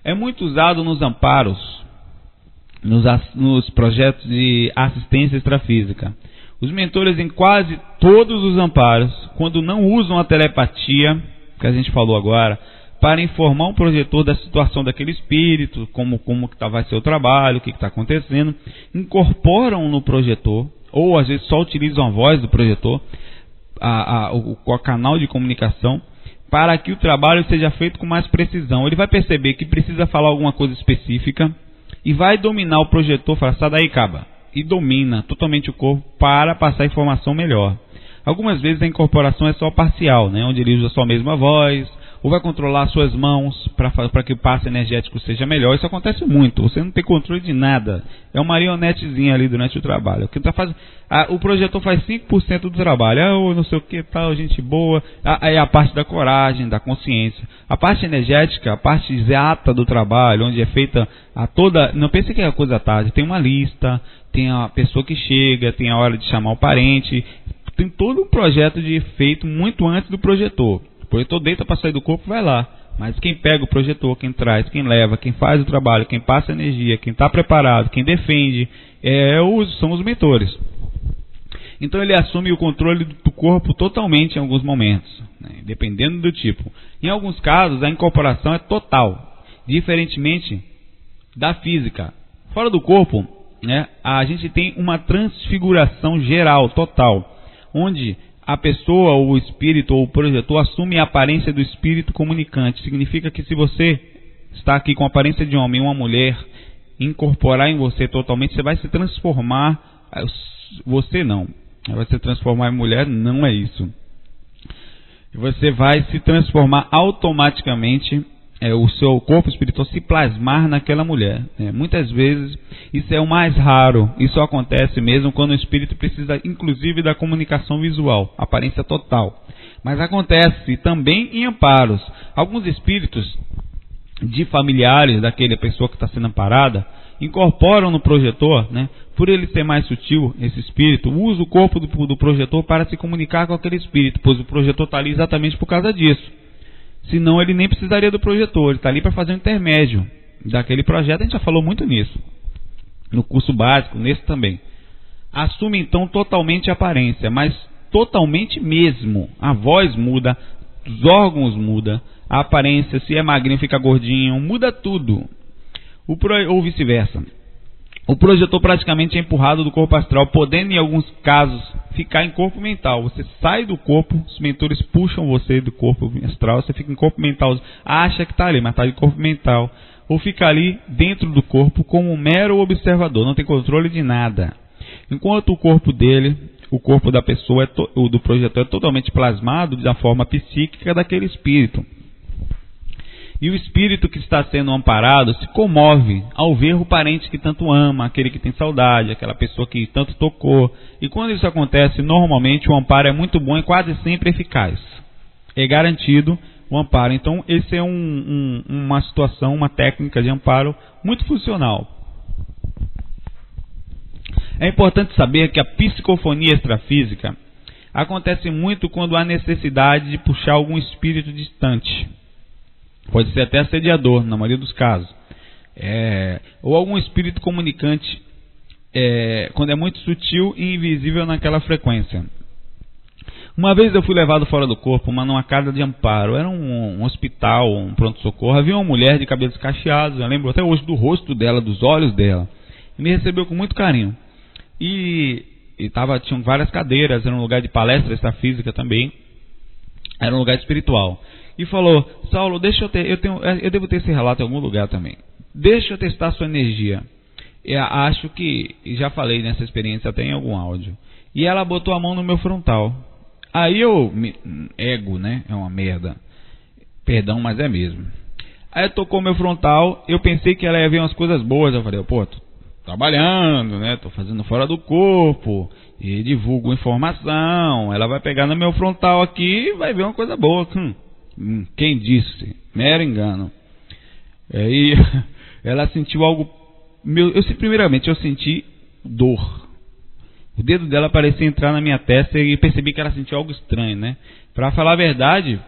É muito usado nos amparos, nos projetos de assistência extrafísica. Os mentores em quase todos os amparos, quando não usam a telepatia, que a gente falou agora, para informar o projetor da situação daquele espírito, como que vai ser o trabalho, o que está acontecendo, incorporam no projetor, ou às vezes só utilizam a voz do projetor, o canal de comunicação, para que o trabalho seja feito com mais precisão. Ele vai perceber que precisa falar alguma coisa específica e vai dominar o projetor, falar, sai daí, caba, e domina totalmente o corpo para passar a informação melhor. Algumas vezes a incorporação é só parcial, né, onde ele usa só a mesma voz, ou vai controlar suas mãos para que o passe energético seja melhor. Isso acontece muito, você não tem controle de nada, é uma marionetezinha ali durante o trabalho. O projetor faz 5% do trabalho, não sei o que tal, gente boa, é a parte da coragem, da consciência. A parte energética, a parte exata do trabalho, onde é feita não pense que é a coisa tarde, tem uma lista, tem a pessoa que chega, tem a hora de chamar o parente, tem todo um projeto feito muito antes do projetor. O projetor deita para sair do corpo, vai lá. Mas quem pega o projetor, quem traz, quem leva, quem faz o trabalho, quem passa energia, quem está preparado, quem defende, são os mentores. Então ele assume o controle do corpo totalmente em alguns momentos, né, dependendo do tipo. Em alguns casos a incorporação é total, diferentemente da física. Fora do corpo, né, a gente tem uma transfiguração geral, total, onde a pessoa, ou o espírito, ou o projetor assume a aparência do espírito comunicante. Significa que se você está aqui com a aparência de homem e uma mulher, incorporar em você totalmente, você vai se transformar. Você não. Vai se transformar em mulher, não é isso. Você vai se transformar automaticamente o seu corpo espiritual se plasmar naquela mulher. Muitas vezes isso é o mais raro. Isso acontece mesmo quando o espírito precisa, inclusive, da comunicação visual, aparência total. Mas acontece também em amparos. Alguns espíritos de familiares daquela pessoa que está sendo amparada incorporam no projetor, por ele ser mais sutil, esse espírito usa o corpo do projetor para se comunicar com aquele espírito, pois o projetor está ali exatamente por causa disso. Senão ele nem precisaria do projetor, ele está ali para fazer um intermédio daquele projeto. A gente já falou muito nisso, no curso básico, nesse também. Assume então totalmente a aparência, mas totalmente mesmo. A voz muda, os órgãos mudam, a aparência, se é magrinho fica gordinho, muda tudo. Ou vice-versa. O projetor praticamente é empurrado do corpo astral, podendo em alguns casos ficar em corpo mental. Você sai do corpo, os mentores puxam você do corpo astral, você fica em corpo mental, acha que está ali, mas está de corpo mental. Ou fica ali dentro do corpo como um mero observador, não tem controle de nada. Enquanto o corpo dele, o corpo da pessoa, o do projetor, é totalmente plasmado da forma psíquica daquele espírito. E o espírito que está sendo amparado se comove ao ver o parente que tanto ama, aquele que tem saudade, aquela pessoa que tanto tocou. E quando isso acontece, normalmente o amparo é muito bom e quase sempre eficaz. É garantido o amparo. Então, esse é uma situação, uma técnica de amparo muito funcional. É importante saber que a psicofonia extrafísica acontece muito quando há necessidade de puxar algum espírito distante. Pode ser até assediador, na maioria dos casos. Ou algum espírito comunicante, quando é muito sutil e invisível naquela frequência. Uma vez eu fui levado fora do corpo, numa casa de amparo. Era um hospital, um pronto-socorro. Havia uma mulher de cabelos cacheados, eu lembro até hoje do rosto dela, dos olhos dela. E me recebeu com muito carinho. Tinham várias cadeiras, era um lugar de palestra extrafísica também. Era um lugar espiritual. E falou: Saulo, eu devo ter esse relato em algum lugar também. Deixa eu testar a sua energia. Eu acho que, já falei nessa experiência até em algum áudio. E ela botou a mão no meu frontal. Aí ego, é uma merda. Perdão, mas é mesmo. Aí tocou meu frontal, eu pensei que ela ia ver umas coisas boas. Eu falei: tô trabalhando, tô fazendo fora do corpo, e divulgo informação. Ela vai pegar no meu frontal aqui e vai ver uma coisa boa. Quem disse? Mero engano. Aí ela sentiu algo. Primeiramente eu senti dor. O dedo dela parecia entrar na minha testa e percebi que ela sentiu algo estranho, Para falar a verdade,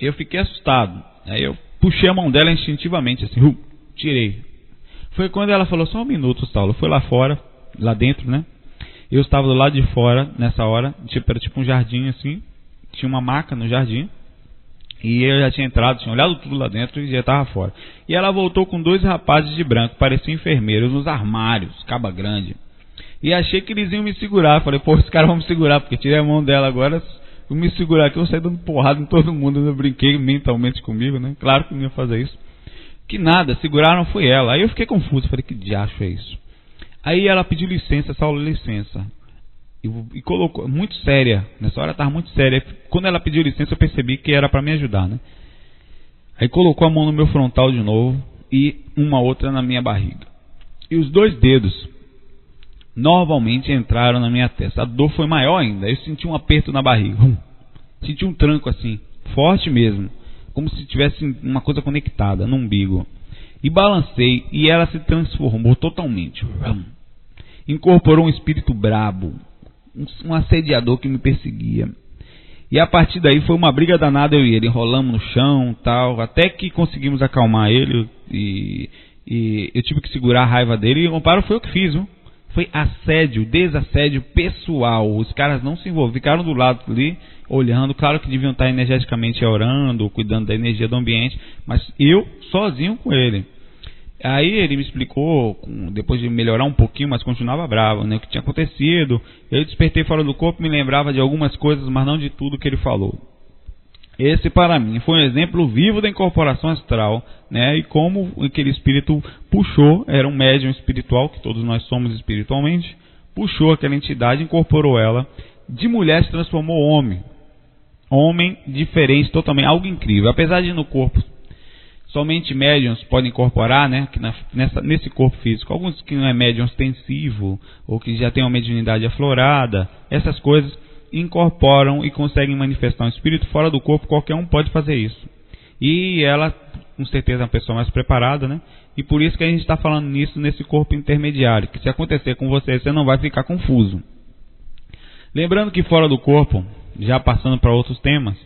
eu fiquei assustado. Aí eu puxei a mão dela instintivamente, assim, tirei. Foi quando ela falou: só um minuto, Saulo. Foi lá fora, lá dentro, Eu estava do lado de fora nessa hora, era tipo um jardim assim, tinha uma maca no jardim. E eu já tinha entrado, tinha olhado tudo lá dentro e já estava fora. E ela voltou com 2 rapazes de branco, pareciam enfermeiros, nos armários, caba grande. E achei que eles iam me segurar. Falei: os caras vão me segurar, porque tirei a mão dela agora, vou me segurar aqui, eu vou sair dando porrada em todo mundo. Eu brinquei mentalmente comigo, Claro que não ia fazer isso. Que nada, seguraram foi ela. Aí eu fiquei confuso, falei: que diacho é isso? Aí ela pediu licença: Saulo, licença. E colocou, muito séria, nessa hora estava muito séria. Quando ela pediu licença, eu percebi que era para me ajudar, Aí colocou a mão no meu frontal de novo e uma outra na minha barriga. E os 2 dedos normalmente entraram na minha testa. A dor foi maior ainda. Eu senti um aperto na barriga. Senti um tranco assim, forte mesmo, como se tivesse uma coisa conectada no umbigo. E balancei e ela se transformou totalmente. Incorporou um espírito brabo, um assediador que me perseguia. E a partir daí foi uma briga danada, eu e ele, enrolamos no chão, tal, até que conseguimos acalmar ele e eu tive que segurar a raiva dele. E o amparo foi o que fiz, Foi assédio, desassédio pessoal. Os caras não se envolveram, ficaram do lado ali, olhando. Claro que deviam estar energeticamente orando, cuidando da energia do ambiente, mas eu sozinho com ele. Aí ele me explicou, depois de melhorar um pouquinho, mas continuava bravo, o que tinha acontecido. Eu despertei fora do corpo, me lembrava de algumas coisas, mas não de tudo que ele falou. Esse, para mim, foi um exemplo vivo da incorporação astral, E como aquele espírito puxou, era um médium espiritual, que todos nós somos espiritualmente, puxou aquela entidade, incorporou ela, de mulher se transformou homem. Homem diferente, totalmente, algo incrível. Apesar de no corpo somente médiuns podem incorporar, né, que nesse corpo físico. Alguns que não é médium ostensivo, ou que já tem uma mediunidade aflorada, essas coisas incorporam e conseguem manifestar um espírito fora do corpo. Qualquer um pode fazer isso. E ela, com certeza, é uma pessoa mais preparada, né? E por isso que a gente está falando nisso nesse corpo intermediário, que se acontecer com você, você não vai ficar confuso. Lembrando que fora do corpo, já passando para outros temas,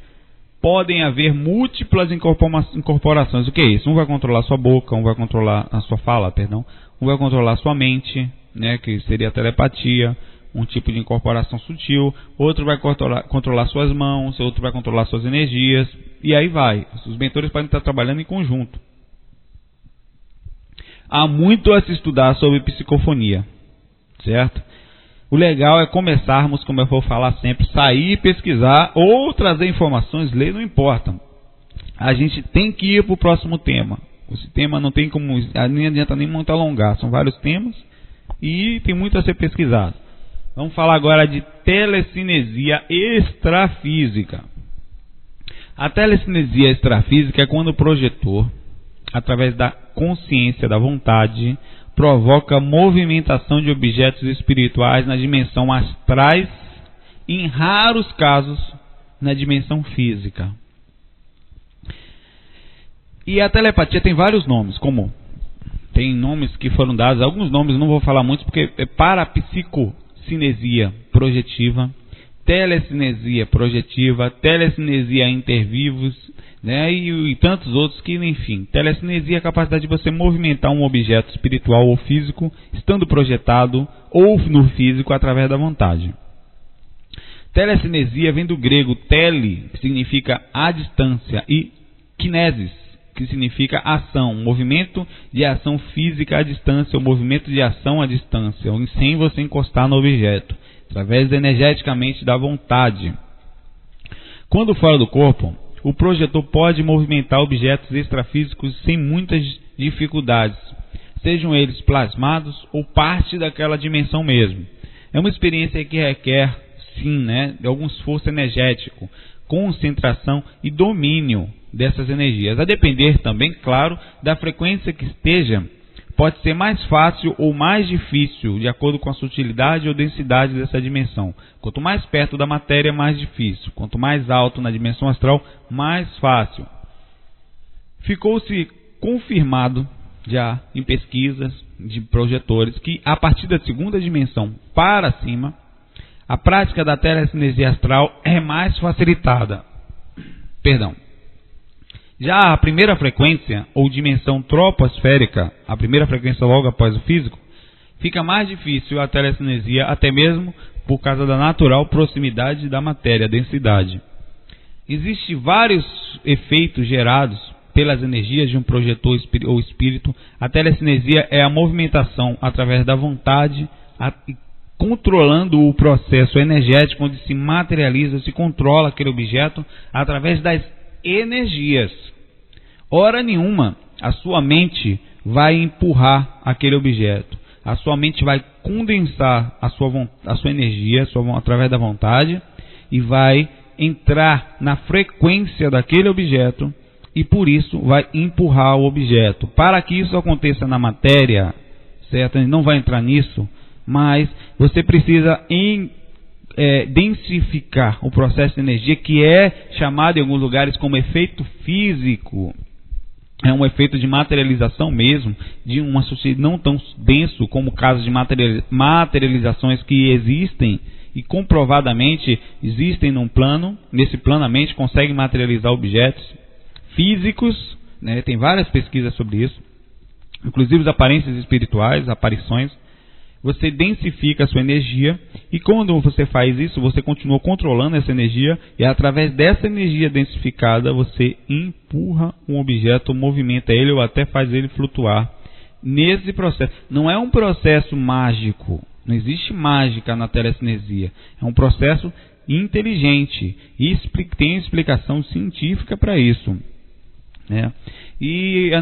podem haver múltiplas incorporações. O que é isso? Um vai controlar a sua boca, um vai controlar a sua fala, perdão, um vai controlar a sua mente, né, que seria a telepatia, um tipo de incorporação sutil, outro vai controlar suas mãos, outro vai controlar suas energias, e aí vai. Os mentores podem estar trabalhando em conjunto. Há muito a se estudar sobre psicofonia, certo? O legal é começarmos, como eu vou falar sempre, sair, pesquisar ou trazer informações, ler, não importa. A gente tem que ir para o próximo tema. Esse tema não tem como, nem adianta nem muito alongar, são vários temas e tem muito a ser pesquisado. Vamos falar agora de telecinesia extrafísica. A telecinesia extrafísica é quando o projetor, através da consciência, da vontade, provoca movimentação de objetos espirituais na dimensão astrais, em raros casos na dimensão física. E a telepatia tem vários nomes, como tem nomes que foram dados, alguns nomes não vou falar muitos porque é parapsicocinesia projetiva, telecinesia projetiva, telecinesia intervivos, né, e tantos outros que, enfim, telecinesia é a capacidade de você movimentar um objeto espiritual ou físico, estando projetado ou no físico através da vontade. Telecinesia vem do grego tele, que significa à distância, e kinesis, que significa ação, movimento de ação física à distância, ou movimento de ação à distância, sem você encostar no objeto, através energeticamente da vontade. Quando fora do corpo, o projetor pode movimentar objetos extrafísicos sem muitas dificuldades, sejam eles plasmados ou parte daquela dimensão mesmo. É uma experiência que requer, sim, né, de algum esforço energético, concentração e domínio dessas energias. A depender também, claro, da frequência que esteja, pode ser mais fácil ou mais difícil, de acordo com a sutilidade ou densidade dessa dimensão. Quanto mais perto da matéria, mais difícil. Quanto mais alto na dimensão astral, mais fácil. Ficou-se confirmado já em pesquisas de projetores que, a partir da segunda dimensão para cima, a prática da telecinesia astral é mais facilitada. Já a primeira frequência, ou dimensão troposférica, a primeira frequência logo após o físico, fica mais difícil a telecinesia, até mesmo por causa da natural proximidade da matéria, densidade. Existem vários efeitos gerados pelas energias de um projetor ou espírito. A telecinesia é a movimentação através da vontade, controlando o processo energético onde se materializa, se controla aquele objeto através das energias. Hora nenhuma a sua mente vai empurrar aquele objeto. A sua mente vai condensar a sua energia através da vontade e vai entrar na frequência daquele objeto e por isso vai empurrar o objeto. Para que isso aconteça na matéria, certo? A gente não vai entrar nisso, mas você precisa densificar o processo de energia, que é chamado em alguns lugares como efeito físico. É um efeito de materialização mesmo, de uma sociedade não tão denso como casos de materializações que existem e comprovadamente existem num plano. Nesse plano a mente consegue materializar objetos físicos, né? Tem várias pesquisas sobre isso, inclusive as aparências espirituais, aparições. Você densifica a sua energia e quando você faz isso, você continua controlando essa energia e através dessa energia densificada você empurra um objeto, movimenta ele ou até faz ele flutuar. Nesse processo, não é um processo mágico, não existe mágica na telecinesia, é um processo inteligente e tem explicação científica para isso, né? E a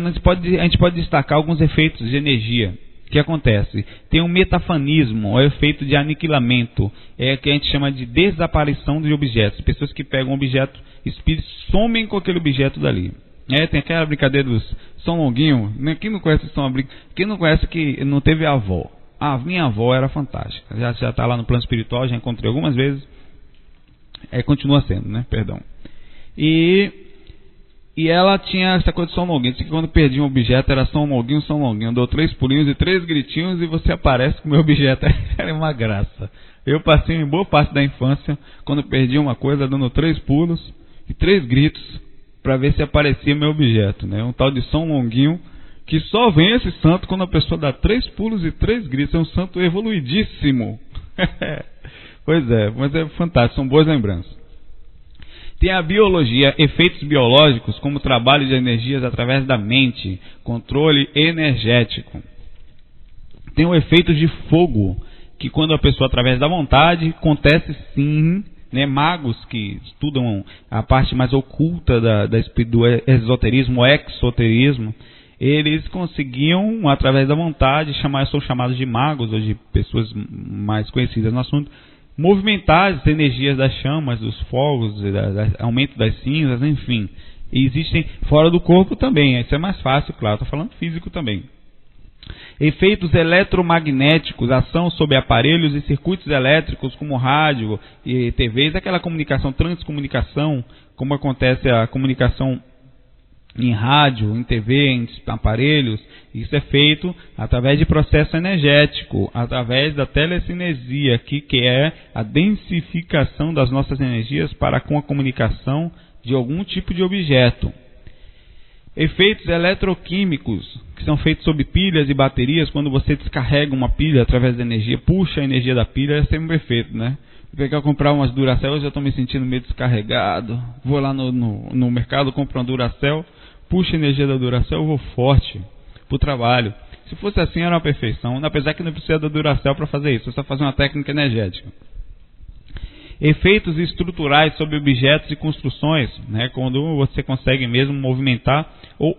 gente pode destacar alguns efeitos de energia. O que acontece? Tem um metafanismo, o efeito de aniquilamento, que a gente chama de desaparição de objetos. Pessoas que pegam um objeto, espíritos somem com aquele objeto dali. Tem aquela brincadeira dos São Longuinho. Quem não conhece quem não conhece que não teve avó? A minha avó era fantástica. Já está lá no plano espiritual, já encontrei algumas vezes. Continua sendo, né? Perdão. E ela tinha essa coisa de São Longuinho. Que quando perdia um objeto era São Longuinho, São Longuinho. Dou 3 pulinhos e 3 gritinhos e você aparece com o meu objeto. Era uma graça. Eu passei em boa parte da infância, quando perdi uma coisa, dando 3 pulos e 3 gritos para ver se aparecia meu objeto, né? Um tal de São Longuinho, que só vem esse santo quando a pessoa dá 3 pulos e 3 gritos. É um santo evoluidíssimo. Pois é, mas é fantástico, são boas lembranças. Tem a biologia, efeitos biológicos, como trabalho de energias através da mente, controle energético. Tem o efeito de fogo, que quando a pessoa, através da vontade, acontece sim, né? Magos que estudam a parte mais oculta do esoterismo, o exoterismo, eles conseguiam, através da vontade, são chamados de magos, ou de pessoas mais conhecidas no assunto, movimentar as energias das chamas, dos fogos, aumento das cinzas, enfim. E existem fora do corpo também, isso é mais fácil, claro, estou falando físico também. Efeitos eletromagnéticos, ação sobre aparelhos e circuitos elétricos como rádio e TVs, aquela comunicação, transcomunicação, como acontece a comunicação em rádio, em TV, em aparelhos. Isso é feito através de processo energético, através da telecinesia, que é a densificação das nossas energias para com a comunicação de algum tipo de objeto. Efeitos eletroquímicos, que são feitos sobre pilhas e baterias. Quando você descarrega uma pilha através da energia, puxa a energia da pilha, é sempre um efeito, né? Vou pegar comprar umas Duracell, eu já estou me sentindo meio descarregado. Vou lá no mercado, compro uma Duracell, puxa a energia da Duracell, eu vou forte para o trabalho. Se fosse assim, era uma perfeição. Apesar que não precisa da Duracell para fazer isso, é só fazer uma técnica energética. Efeitos estruturais sobre objetos e construções, né, quando você consegue mesmo movimentar ou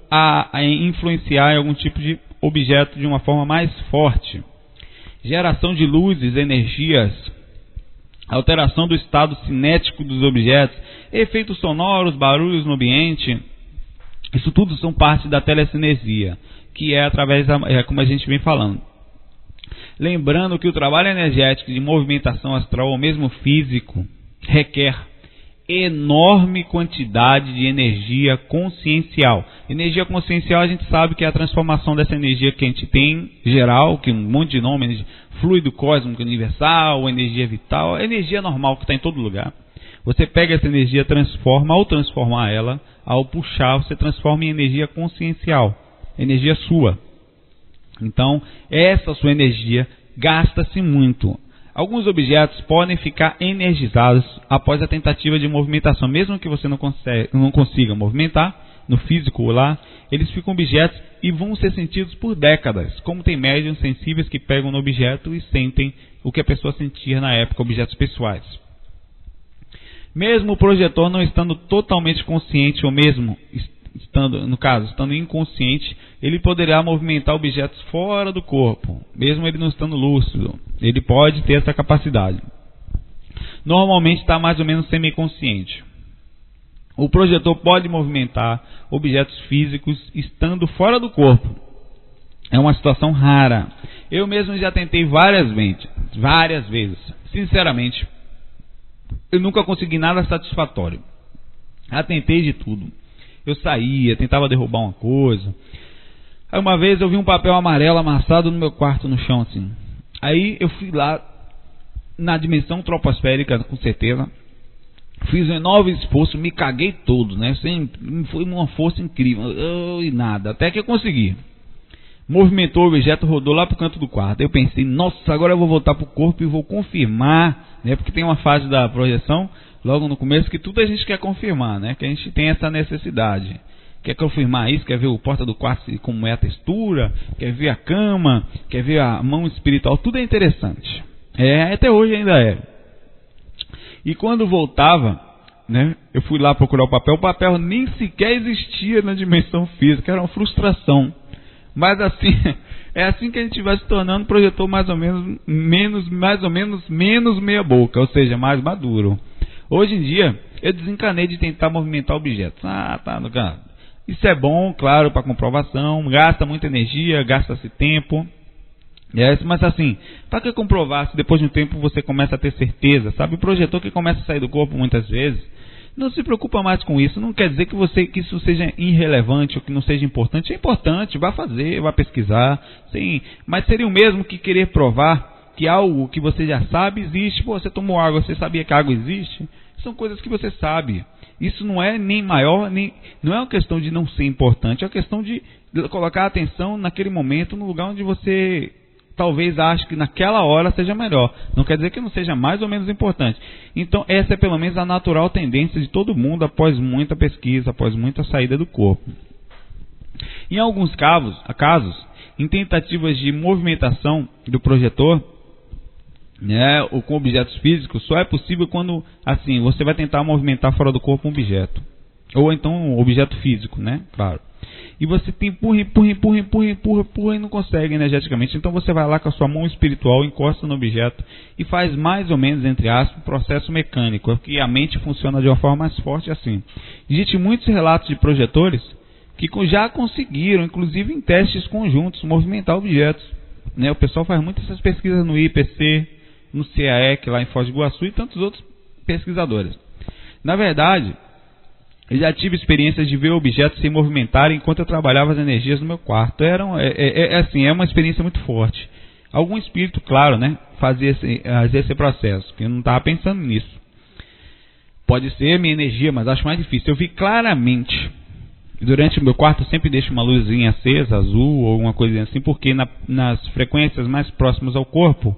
influenciar em algum tipo de objeto de uma forma mais forte. Geração de luzes, energias, alteração do estado cinético dos objetos, efeitos sonoros, barulhos no ambiente. Isso tudo são parte da telecinesia, que é através como a gente vem falando. Lembrando que o trabalho energético de movimentação astral, ou mesmo físico, requer enorme quantidade de energia consciencial. Energia consciencial a gente sabe que é a transformação dessa energia que a gente tem, geral, que um monte de nome, fluido cósmico universal, energia vital, energia normal que está em todo lugar. Você pega essa energia, transforma, ao transformar ela, ao puxar, você transforma em energia consciencial, energia sua. Então, essa sua energia gasta-se muito. Alguns objetos podem ficar energizados após a tentativa de movimentação. Mesmo que você não consiga movimentar, no físico lá, eles ficam objetos e vão ser sentidos por décadas. Como tem médiuns sensíveis que pegam no objeto e sentem o que a pessoa sentia na época, objetos pessoais. Mesmo o projetor não estando totalmente consciente, ou mesmo estando inconsciente, ele poderá movimentar objetos fora do corpo, mesmo ele não estando lúcido. Ele pode ter essa capacidade. Normalmente está mais ou menos semiconsciente. O projetor pode movimentar objetos físicos estando fora do corpo. É uma situação rara. Eu mesmo já tentei várias vezes. Sinceramente, eu nunca consegui nada satisfatório. Já tentei de tudo. Eu saía, tentava derrubar uma coisa. Aí uma vez eu vi um papel amarelo amassado no meu quarto, no chão assim. Aí eu fui lá na dimensão troposférica, com certeza. Fiz um enorme esforço, me caguei todo, né? Foi uma força incrível. E nada, até que eu consegui. Movimentou o objeto, rodou lá pro canto do quarto. Eu pensei, nossa, agora eu vou voltar pro corpo e vou confirmar, né? Porque tem uma fase da projeção, logo no começo, que tudo a gente quer confirmar, né? Que a gente tem essa necessidade. Quer confirmar isso, quer ver o porta do quarto, como é a textura, quer ver a cama, quer ver a mão espiritual, tudo é interessante. Até hoje ainda é. E quando voltava, né, eu fui lá procurar o papel nem sequer existia na dimensão física, era uma frustração. Mas assim, é assim que a gente vai se tornando projetor mais ou menos menos meia boca, ou seja, mais maduro. Hoje em dia, eu desencanei de tentar movimentar objetos. Tá no canto. Isso é bom, claro, para comprovação, gasta muita energia, gasta-se tempo. Mas assim, para que comprovar se depois de um tempo você começa a ter certeza, sabe? O projetor que começa a sair do corpo muitas vezes, não se preocupa mais com isso. Não quer dizer que isso seja irrelevante ou que não seja importante. É importante, vá fazer, vá pesquisar, sim. Mas seria o mesmo que querer provar que algo que você já sabe existe. Pô, você tomou água, você sabia que a água existe? São coisas que você sabe. Isso não é nem maior, não é uma questão de não ser importante, é uma questão de colocar a atenção naquele momento, no lugar onde você talvez ache que naquela hora seja melhor. Não quer dizer que não seja mais ou menos importante. Então essa é pelo menos a natural tendência de todo mundo após muita pesquisa, após muita saída do corpo. Em alguns casos, em tentativas de movimentação do projetor, né, ou com objetos físicos, só é possível quando assim você vai tentar movimentar fora do corpo um objeto, ou então um objeto físico, né, claro. E você empurra e não consegue energeticamente. Então você vai lá com a sua mão espiritual, encosta no objeto e faz mais ou menos, entre aspas, um processo mecânico, porque a mente funciona de uma forma mais forte assim. Existem muitos relatos de projetores que já conseguiram, inclusive em testes conjuntos, movimentar objetos, né? O pessoal faz muitas essas pesquisas no IPC, no CAEC, lá em Foz do Iguaçu, e tantos outros pesquisadores. Na verdade, eu já tive experiências de ver objetos se movimentarem enquanto eu trabalhava as energias no meu quarto. É uma experiência muito forte. Algum espírito, claro, né, fazia esse processo, que eu não estava pensando nisso. Pode ser minha energia, mas acho mais difícil. Eu vi claramente, durante o meu quarto eu sempre deixo uma luzinha acesa, azul ou alguma coisinha assim, porque nas frequências mais próximas ao corpo,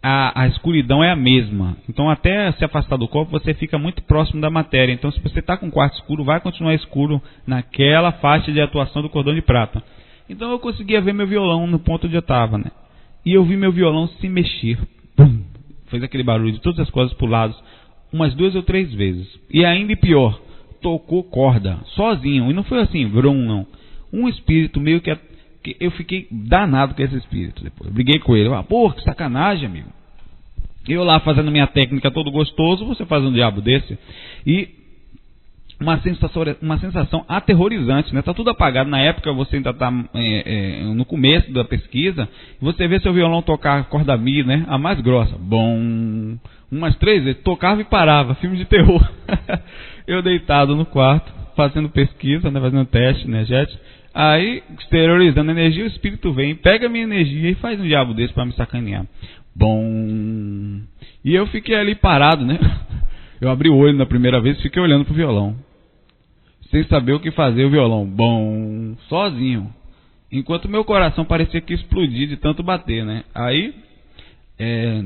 a escuridão é a mesma. Então até se afastar do corpo você fica muito próximo da matéria. Então se você está com o quarto escuro, vai continuar escuro naquela faixa de atuação do cordão de prata. Então eu conseguia ver meu violão no ponto onde eu estava, né? E eu vi meu violão se mexer. Pum! Fez aquele barulho de todas as coisas para os lados umas 2 ou 3 vezes. E ainda pior, tocou corda sozinho. E não foi assim, vrum, não. Um espírito meio que eu fiquei danado com esse espírito depois. Eu briguei com ele. Pô, que sacanagem, amigo. Eu lá fazendo minha técnica todo gostoso, você faz um diabo desse. E uma sensação aterrorizante, né? Tá tudo apagado. Na época você ainda tá no começo da pesquisa. Você vê seu violão tocar a corda mi, né? A mais grossa. Bom, umas 3 vezes. Tocava e parava. Filme de terror. Eu deitado no quarto, fazendo pesquisa, né? Fazendo teste energético. Aí, exteriorizando a energia, o espírito vem, pega a minha energia e faz um diabo desse para me sacanear. Bom. E eu fiquei ali parado, né? Eu abri o olho na primeira vez e fiquei olhando pro violão. Sem saber o que fazer, o violão. Bom. Sozinho. Enquanto meu coração parecia que ia explodir de tanto bater, né? Aí, é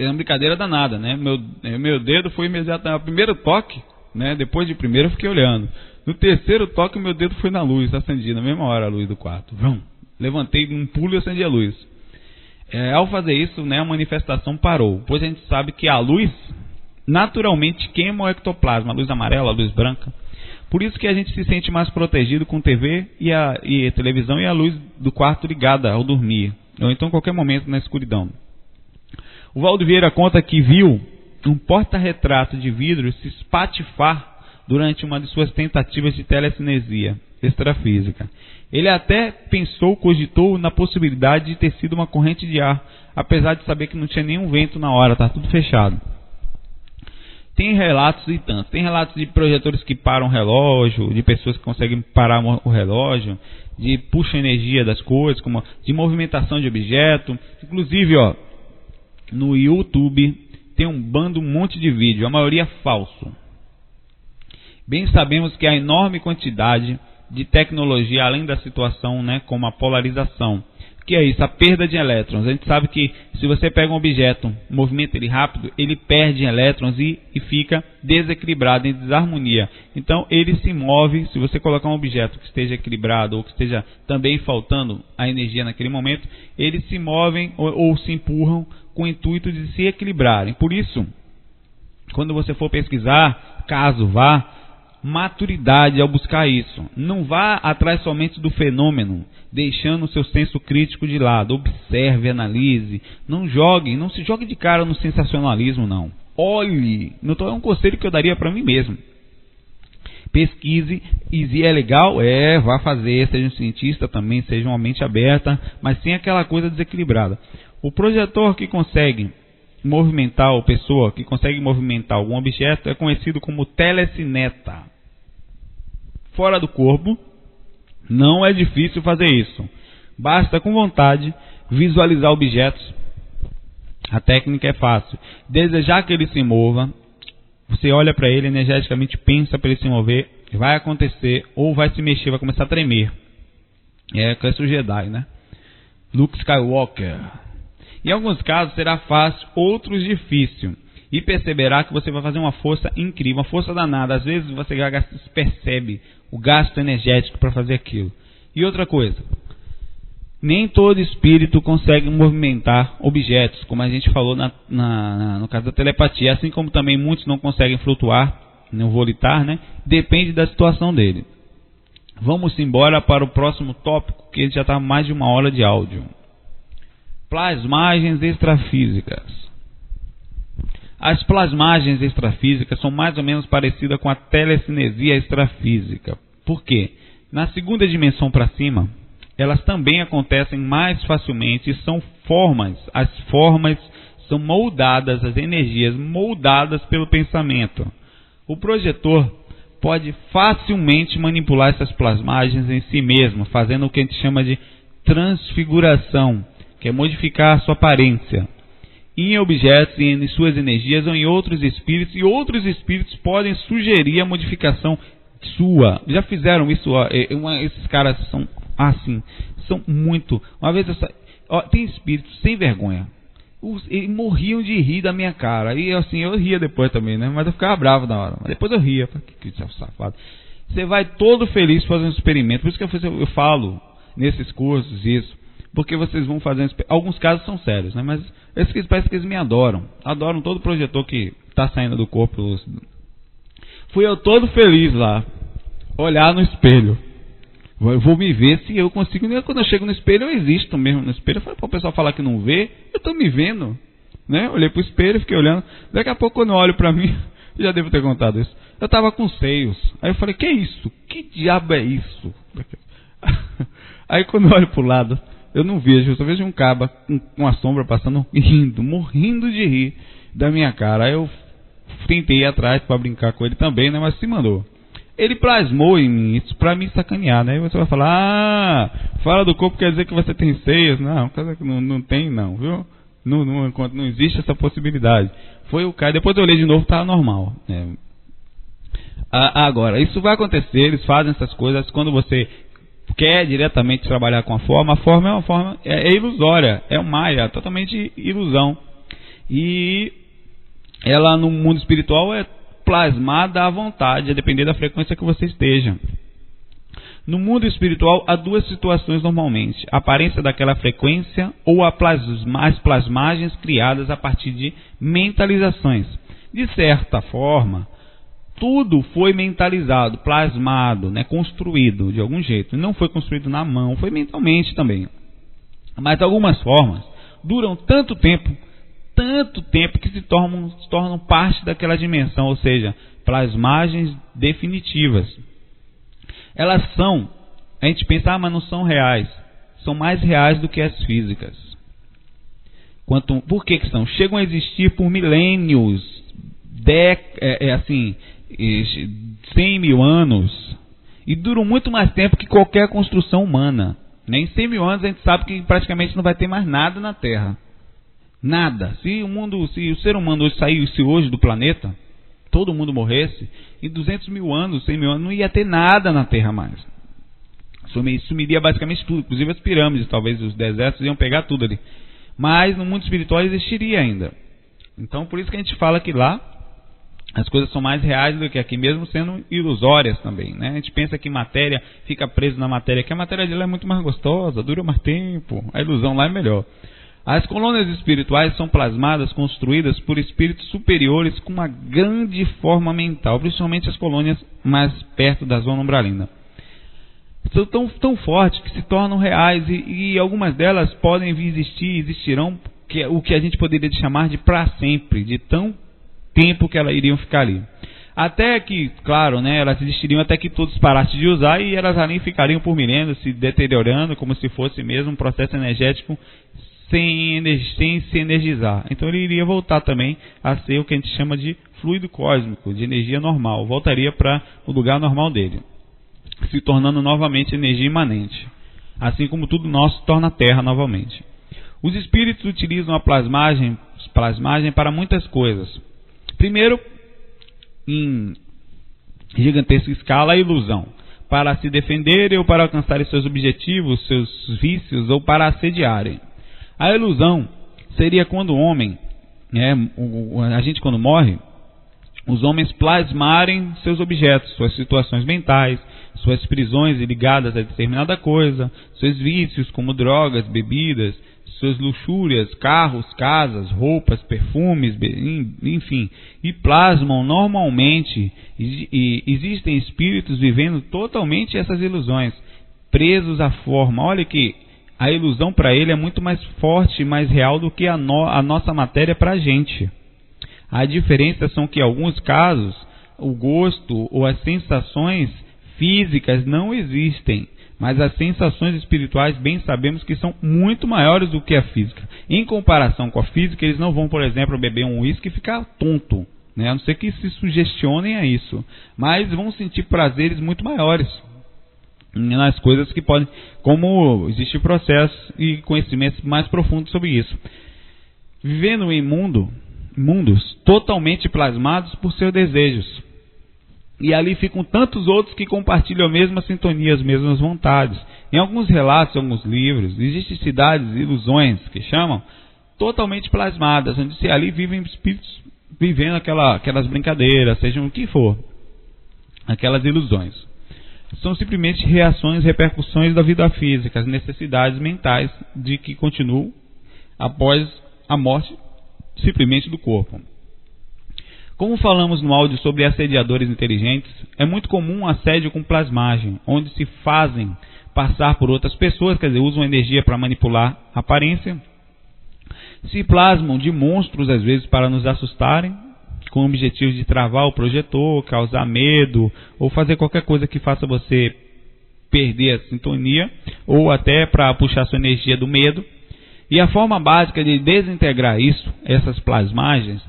uma brincadeira danada, né? Meu dedo foi imediatamente, o primeiro toque, né? Depois de primeiro eu fiquei olhando. No terceiro toque, meu dedo foi na luz, acendi na mesma hora a luz do quarto. Levantei num pulo e acendi a luz. Ao fazer isso, né, a manifestação parou, pois a gente sabe que a luz naturalmente queima o ectoplasma, a luz amarela, a luz branca. Por isso que a gente se sente mais protegido com TV e a televisão e a luz do quarto ligada ao dormir, ou então qualquer momento na escuridão. O Valdo Vieira conta que viu um porta-retrato de vidro se espatifar durante uma de suas tentativas de telecinesia extrafísica. Ele até cogitou na possibilidade de ter sido uma corrente de ar, apesar de saber que não tinha nenhum vento na hora, está tudo fechado. Tem relatos e tantos. Tem relatos de projetores que param o relógio, de pessoas que conseguem parar o relógio, de puxam energia das coisas, como de movimentação de objeto. Inclusive, no YouTube tem um monte de vídeo, a maioria falso. Bem sabemos que há enorme quantidade de tecnologia, além da situação, né, como a polarização. Que é isso? A perda de elétrons. A gente sabe que se você pega um objeto, movimenta ele rápido, ele perde elétrons e fica desequilibrado, em desarmonia. Então ele se move, se você colocar um objeto que esteja equilibrado ou que esteja também faltando a energia naquele momento, eles se movem ou se empurram com o intuito de se equilibrarem. Por isso, quando você for pesquisar, caso vá, maturidade ao buscar isso. Não vá atrás somente do fenômeno, deixando o seu senso crítico de lado. Observe, analise, não se jogue de cara no sensacionalismo, não. Olhe, é um conselho que eu daria para mim mesmo. pesquise, e se é legal, vá fazer, seja um cientista também, seja uma mente aberta, mas sem aquela coisa desequilibrada. O projetor que consegue movimentar, ou pessoa que consegue movimentar algum objeto, é conhecido como telecineta. Fora do corpo, não é difícil fazer isso. Basta, com vontade, visualizar objetos. A técnica é fácil. Desejar que ele se mova, você olha para ele energeticamente, pensa para ele se mover, vai acontecer, ou vai se mexer, vai começar a tremer. Com esse Jedi, né? Luke Skywalker. Em alguns casos será fácil, outros difícil. E perceberá que você vai fazer uma força incrível, uma força danada. Às vezes você percebe o gasto energético para fazer aquilo. E outra coisa, nem todo espírito consegue movimentar objetos, como a gente falou no caso da telepatia. Assim como também muitos não conseguem flutuar, não volitar, né? Depende da situação dele. Vamos embora para o próximo tópico, que já está mais de 1 hora de áudio. Plasmagens extrafísicas. As plasmagens extrafísicas são mais ou menos parecidas com a telecinesia extrafísica. Por quê? Na segunda dimensão para cima, elas também acontecem mais facilmente e são formas. As formas são moldadas, as energias moldadas pelo pensamento. O projetor pode facilmente manipular essas plasmagens em si mesmo, fazendo o que a gente chama de transfiguração, que é modificar a sua aparência em objetos, em suas energias ou em outros espíritos, e outros espíritos podem sugerir a modificação sua. Já fizeram isso? Esses caras são assim, são muito. Uma vez tem espíritos sem vergonha, eles morriam de rir da minha cara, e assim, eu ria depois também, né? Mas eu ficava bravo na hora, mas depois eu ria. Que safado. Você vai todo feliz fazendo um experimento. Por isso que eu falo nesses cursos isso, porque vocês vão fazendo. Alguns casos são sérios, né? Mas esses parece que eles me adoram. Adoram todo projetor que está saindo do corpo. Fui eu todo feliz lá, olhar no espelho. Eu vou me ver se eu consigo. Quando eu chego no espelho, eu existo mesmo no espelho. Eu falei, para o pessoal falar que não vê, eu estou me vendo, né? Olhei para o espelho, fiquei olhando. Daqui a pouco, quando eu olho para mim, já devo ter contado isso, eu estava com seios. Aí eu falei, que é isso? Que diabo é isso? Aí quando eu olho para o lado, eu não vejo, eu só vejo um caba com a sombra passando, rindo, morrendo de rir da minha cara. Aí eu tentei ir atrás para brincar com ele também, né? Mas se mandou. Ele plasmou em mim isso para me sacanear, né? Aí você vai falar, fora do corpo quer dizer que você tem seios. Não, não tem não, viu? Não existe essa possibilidade. Foi o cara, depois eu olhei de novo, tá normal. Agora, isso vai acontecer, eles fazem essas coisas quando você quer diretamente trabalhar com a forma é uma forma, é ilusória, é maia, totalmente ilusão. E ela no mundo espiritual é plasmada à vontade, a depender da frequência que você esteja. No mundo espiritual há duas situações normalmente: a aparência daquela frequência ou as plasmagens criadas a partir de mentalizações. De certa forma, tudo foi mentalizado, plasmado, né, construído de algum jeito. Não foi construído na mão, foi mentalmente também. Mas algumas formas duram tanto tempo que se tornam parte daquela dimensão, ou seja, plasmagens definitivas. Elas são, a gente pensa, mas não são reais. São mais reais do que as físicas. Por que são? Chegam a existir por milênios, 100 mil anos, e duram muito mais tempo que qualquer construção humana. Em 100 mil anos a gente sabe que praticamente não vai ter mais nada na Terra. Nada. Se o ser humano saísse hoje do planeta, todo mundo morresse, em 200 mil anos, 100 mil anos, não ia ter nada na Terra mais. Sumiria basicamente tudo, inclusive as pirâmides, talvez os desertos iam pegar tudo ali. Mas no mundo espiritual existiria ainda. Então por isso que a gente fala que lá as coisas são mais reais do que aqui, mesmo sendo ilusórias também, né? A gente pensa que matéria fica preso na matéria, que a matéria de lá é muito mais gostosa, dura mais tempo, a ilusão lá é melhor. As colônias espirituais são plasmadas, construídas por espíritos superiores com uma grande forma mental, principalmente as colônias mais perto da zona umbralina. São tão fortes que se tornam reais e algumas delas podem existirão, que é o que a gente poderia chamar de para sempre, de tão tempo que elas iriam ficar ali. Até que, claro, né, elas existiriam até que todos parassem de usar e elas ali ficariam por milênios se deteriorando como se fosse mesmo um processo energético sem se energizar. Então ele iria voltar também a ser o que a gente chama de fluido cósmico, de energia normal. Voltaria para o lugar normal dele, se tornando novamente energia imanente. Assim como tudo nosso se torna terra novamente. Os espíritos utilizam a plasmagem para muitas coisas. Primeiro, em gigantesca escala, a ilusão. Para se defenderem ou para alcançarem seus objetivos, seus vícios ou para assediarem. A ilusão seria quando o homem, a gente quando morre, os homens plasmarem seus objetos, suas situações mentais, suas prisões ligadas a determinada coisa, seus vícios como drogas, bebidas, suas luxúrias, carros, casas, roupas, perfumes, enfim, e plasmam normalmente. E existem espíritos vivendo totalmente essas ilusões, presos à forma. Olha que a ilusão para ele é muito mais forte e mais real do que a nossa matéria para a gente. A diferença são que em alguns casos o gosto ou as sensações físicas não existem, mas as sensações espirituais bem sabemos que são muito maiores do que a física. Em comparação com a física, eles não vão, por exemplo, beber um uísque e ficar tonto, né? A não ser que se sugestionem a isso, mas vão sentir prazeres muito maiores nas coisas que podem, como existe processo e conhecimentos mais profundos sobre isso. Vivendo em mundos totalmente plasmados por seus desejos. E ali ficam tantos outros que compartilham a mesma sintonia, as mesmas vontades. Em alguns relatos, em alguns livros, existem cidades, ilusões, que chamam, totalmente plasmadas, onde ali vivem espíritos vivendo aquelas brincadeiras, sejam o que for, aquelas ilusões. São simplesmente reações, repercussões da vida física, as necessidades mentais de que continuam após a morte simplesmente do corpo. Como falamos no áudio sobre assediadores inteligentes, é muito comum um assédio com plasmagem, onde se fazem passar por outras pessoas, quer dizer, usam energia para manipular a aparência, se plasmam de monstros às vezes para nos assustarem, com o objetivo de travar o projetor, causar medo, ou fazer qualquer coisa que faça você perder a sintonia, ou até para puxar sua energia do medo. E a forma básica de desintegrar isso, essas plasmagens,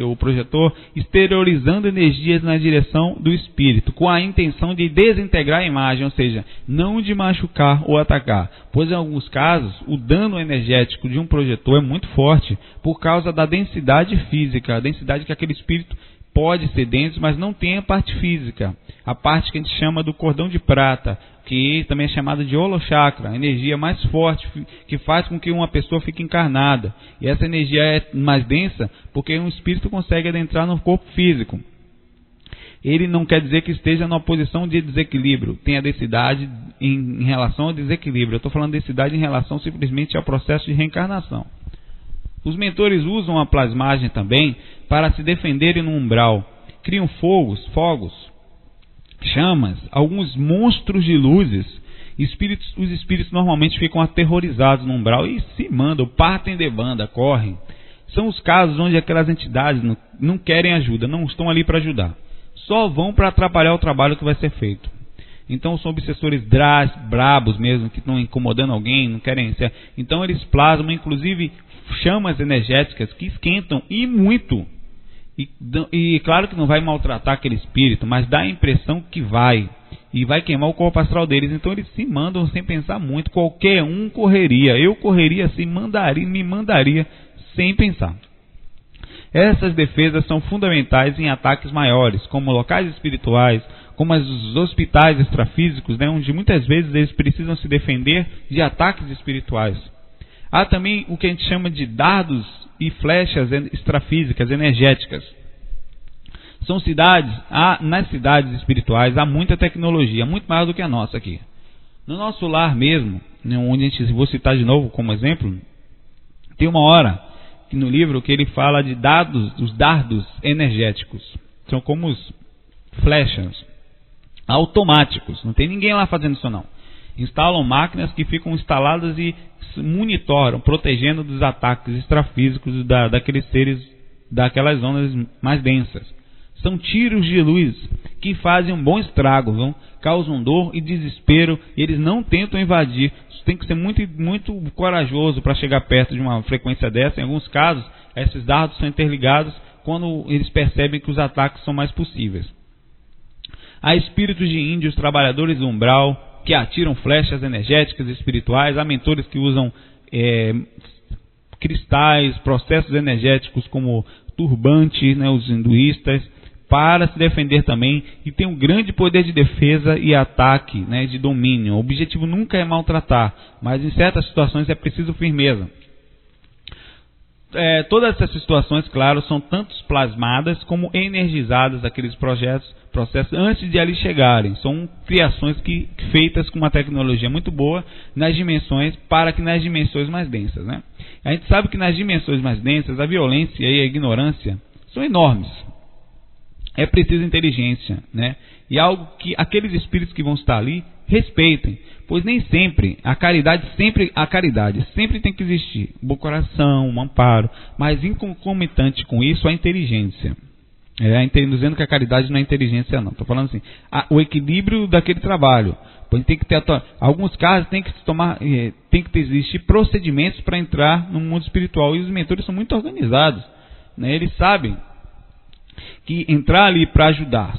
o projetor exteriorizando energias na direção do espírito, com a intenção de desintegrar a imagem, ou seja, não de machucar ou atacar. Pois em alguns casos, o dano energético de um projetor é muito forte por causa da densidade física, a densidade que aquele espírito pode ser denso, mas não tem a parte física, a parte que a gente chama do cordão de prata, que também é chamada de holochakra, a energia mais forte que faz com que uma pessoa fique encarnada. E essa energia é mais densa porque um espírito consegue adentrar no corpo físico. Ele não quer dizer que esteja numa posição de desequilíbrio, tem a densidade em relação ao desequilíbrio. Eu estou falando de densidade em relação simplesmente ao processo de reencarnação. Os mentores usam a plasmagem também para se defenderem no umbral. Criam fogos, chamas, alguns monstros de luzes. Os espíritos normalmente ficam aterrorizados no umbral e se mandam, partem de banda, correm. São os casos onde aquelas entidades não querem ajuda, não estão ali para ajudar. Só vão para atrapalhar o trabalho que vai ser feito. Então são obsessores brabos mesmo, que estão incomodando alguém, não querem ser. Então eles plasmam, inclusive, chamas energéticas que esquentam e muito. E claro que não vai maltratar aquele espírito, mas dá a impressão que vai. E vai queimar o corpo astral deles. Então eles se mandam sem pensar muito. Qualquer um correria. Eu correria assim, me mandaria sem pensar. Essas defesas são fundamentais em ataques maiores, como locais espirituais, como os hospitais extrafísicos, né, onde muitas vezes eles precisam se defender de ataques espirituais. Há também o que a gente chama de dardos e flechas extrafísicas, energéticas. São nas cidades espirituais há muita tecnologia, muito mais do que a nossa aqui. No nosso lar mesmo, onde a gente, vou citar de novo como exemplo, tem uma hora no livro que ele fala de os dardos energéticos. São como os flechas automáticos, não tem ninguém lá fazendo isso não. Instalam máquinas que ficam instaladas e monitoram, protegendo dos ataques extrafísicos daqueles seres, daquelas zonas mais densas. São tiros de luz que fazem um bom estrago, viu? Causam dor e desespero, e eles não tentam invadir. Você tem que ser muito, muito corajoso para chegar perto de uma frequência dessa. Em alguns casos, esses dardos são interligados quando eles percebem que os ataques são mais possíveis. Há espíritos de índios, trabalhadores do umbral, que atiram flechas energéticas e espirituais. Há mentores que usam cristais, processos energéticos como turbante, né, os hinduístas, para se defender também, e tem um grande poder de defesa e ataque, né, de domínio. O objetivo nunca é maltratar, mas em certas situações é preciso firmeza. Todas essas situações, claro, são tanto plasmadas como energizadas, aqueles processos antes de ali chegarem. São criações feitas com uma tecnologia muito boa nas dimensões, para que nas dimensões mais densas, né? A gente sabe que nas dimensões mais densas a violência e a ignorância são enormes. É preciso inteligência, né? E algo que aqueles espíritos que vão estar ali respeitem, pois nem sempre a caridade sempre tem que existir, um bom coração, um amparo, mas concomitante com isso a inteligência. Dizendo que a caridade não é inteligência, não. Estou falando assim, o equilíbrio daquele trabalho. Pois tem que ter, alguns casos tem que existir procedimentos para entrar no mundo espiritual, e os mentores são muito organizados, né? Eles sabem que entrar ali para ajudar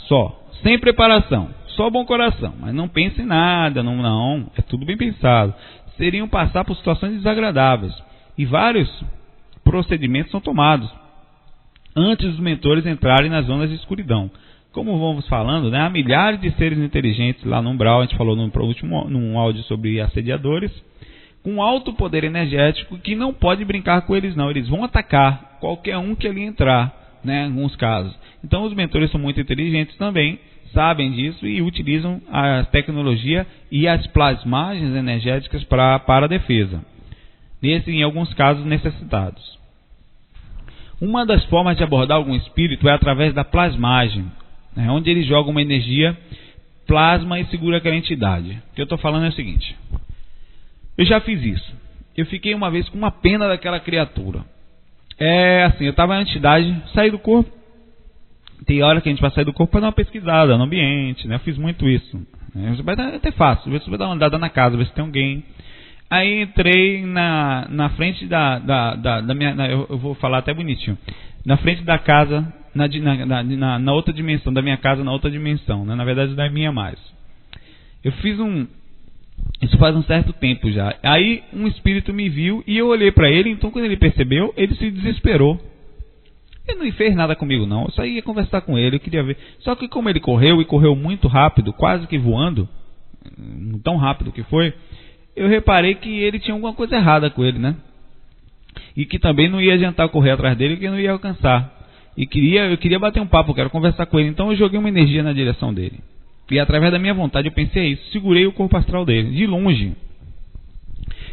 sem preparação, só bom coração, mas não pense em nada, não, é tudo bem pensado, seriam passar por situações desagradáveis, e vários procedimentos são tomados antes dos mentores entrarem nas zonas de escuridão. Como vamos falando, né, há milhares de seres inteligentes lá no umbral. A gente falou num áudio sobre assediadores, com alto poder energético, que não pode brincar com eles não, eles vão atacar qualquer um que ali entrar, né, em alguns casos. Então os mentores são muito inteligentes também, sabem disso e utilizam a tecnologia e as plasmagens energéticas para a defesa, em alguns casos necessitados. Uma das formas de abordar algum espírito é através da plasmagem, né, onde ele joga uma energia, plasma e segura aquela entidade. O que eu estou falando é o seguinte: eu já fiz isso. Eu fiquei uma vez com uma pena daquela criatura. Eu estava na entidade, saí do corpo. Tem hora que a gente vai sair do corpo para dar uma pesquisada no ambiente, né? Eu fiz muito isso. Você vai até fácil, você vai dar uma andada na casa, ver se tem alguém. Aí entrei na frente da minha, eu vou falar até bonitinho, na frente da casa, na outra dimensão, da minha casa na outra dimensão, né? Na verdade não é minha mais. Eu fiz isso faz um certo tempo já. Aí um espírito me viu e eu olhei para ele, então quando ele percebeu, ele se desesperou. Ele não fez nada comigo não, eu só ia conversar com ele, eu queria ver. Só que como ele correu, e correu muito rápido, quase que voando, tão rápido que foi, eu reparei que ele tinha alguma coisa errada com ele, né? E que também não ia adiantar correr atrás dele, que não ia alcançar. E eu queria bater um papo, eu quero conversar com ele. Então eu joguei uma energia na direção dele. E através da minha vontade eu pensei isso, segurei o corpo astral dele, de longe.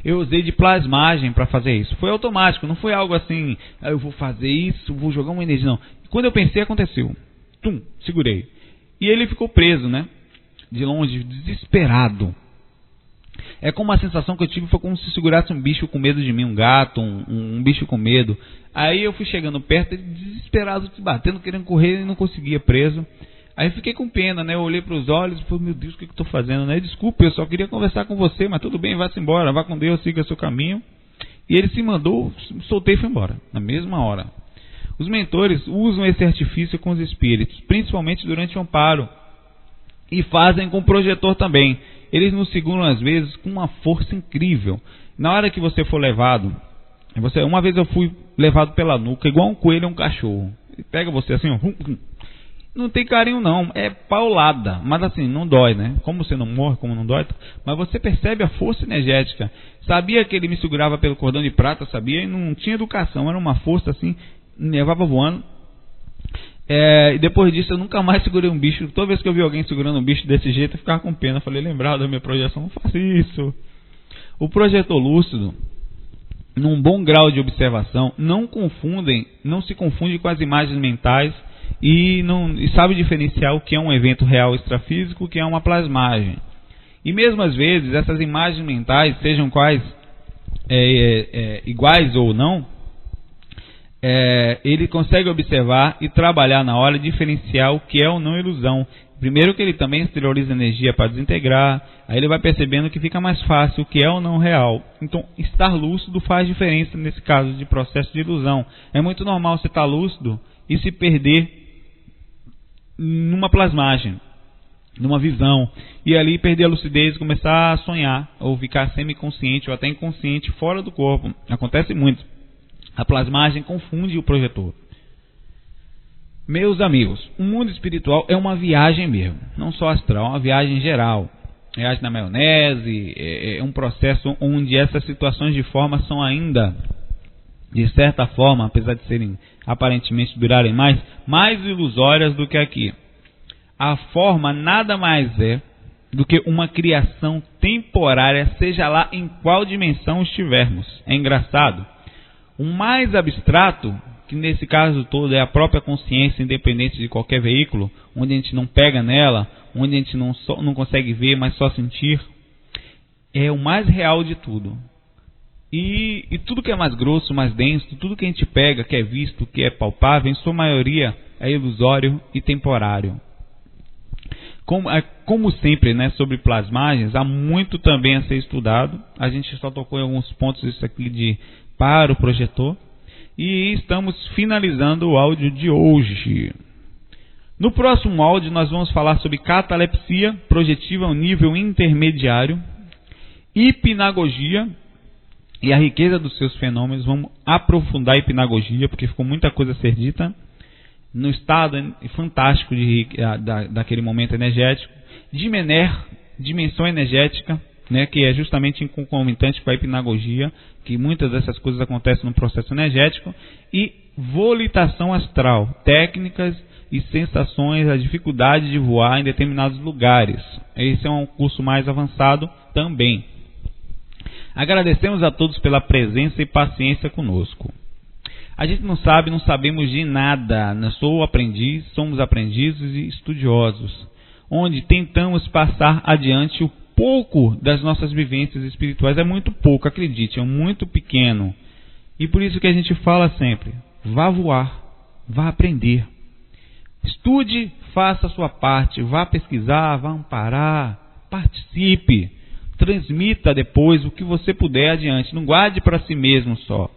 Eu usei de plasmagem para fazer isso. Foi automático, não foi algo assim, eu vou fazer isso, vou jogar uma energia, não. Quando eu pensei, aconteceu. Segurei. E ele ficou preso, né? De longe, desesperado. É como a sensação que eu tive, foi como se segurasse um bicho com medo de mim, um gato, um bicho com medo. Aí eu fui chegando perto, ele desesperado, batendo, querendo correr, e não conseguia, preso. Aí fiquei com pena, né? Eu olhei para os olhos e falei, meu Deus, o que eu estou fazendo, né? Desculpe, eu só queria conversar com você, mas tudo bem, vá-se embora, vá com Deus, siga seu caminho. E ele se mandou, soltei e foi embora, na mesma hora. Os mentores usam esse artifício com os espíritos, principalmente durante o amparo, e fazem com o projetor também. Eles nos seguram às vezes com uma força incrível. Na hora que você for levado, uma vez eu fui levado pela nuca, igual um coelho a um cachorro. Ele pega você assim, ó, não tem carinho não, é paulada, mas assim, não dói, né? Como você não morre, como não dói, mas você percebe a força energética. Sabia que ele me segurava pelo cordão de prata, sabia? E não tinha educação, era uma força assim, me levava voando. E depois disso eu nunca mais segurei um bicho. Toda vez que eu vi alguém segurando um bicho desse jeito, eu ficava com pena. Eu falei, lembrado da minha projeção, não faça isso. O projetor lúcido, num bom grau de observação, não se confunde com as imagens mentais e sabe diferenciar o que é um evento real extrafísico, o que é uma plasmagem. E mesmo às vezes essas imagens mentais, sejam quais iguais ou não, ele consegue observar e trabalhar na hora, diferenciar o que é ou não ilusão. Primeiro que ele também exterioriza energia para desintegrar, aí ele vai percebendo que fica mais fácil o que é ou não real. Então, estar lúcido faz diferença nesse caso de processo de ilusão. É muito normal você estar lúcido e se perder numa plasmagem, numa visão, e ali perder a lucidez, começar a sonhar, ou ficar semiconsciente ou até inconsciente fora do corpo. Acontece muito. A plasmagem confunde o projetor. Meus amigos, o mundo espiritual é uma viagem mesmo, não só astral, é uma viagem geral. Viagem na maionese, é um processo onde essas situações de forma são ainda, de certa forma, apesar de serem aparentemente durarem mais ilusórias do que aqui. A forma nada mais é do que uma criação temporária, seja lá em qual dimensão estivermos. É engraçado. O mais abstrato, que nesse caso todo é a própria consciência independente de qualquer veículo, onde a gente não pega nela, onde a gente não consegue ver, mas só sentir, é o mais real de tudo. E tudo que é mais grosso, mais denso, tudo que a gente pega, que é visto, que é palpável, em sua maioria é ilusório e temporário. Como sempre, né, sobre plasmagens, há muito também a ser estudado. A gente só tocou em alguns pontos isso aqui para o projetor. E estamos finalizando o áudio de hoje. No próximo áudio nós vamos falar sobre catalepsia projetiva ao nível intermediário, hipnagogia e a riqueza dos seus fenômenos. Vamos aprofundar a hipnagogia, porque ficou muita coisa a ser dita. No estado fantástico daquele momento energético, dimensão energética, né, que é justamente concomitante com a hipnagogia, que muitas dessas coisas acontecem no processo energético, e volitação astral, técnicas e sensações, a dificuldade de voar em determinados lugares. Esse é um curso mais avançado também. Agradecemos a todos pela presença e paciência conosco. A gente não sabemos de nada. Sou aprendiz, somos aprendizes e estudiosos, onde tentamos passar adiante o pouco das nossas vivências espirituais. É muito pouco, acredite, é muito pequeno. E por isso que a gente fala sempre: vá voar, vá aprender. Estude, faça a sua parte, vá pesquisar, vá amparar, participe, transmita depois o que você puder adiante. Não guarde para si mesmo só.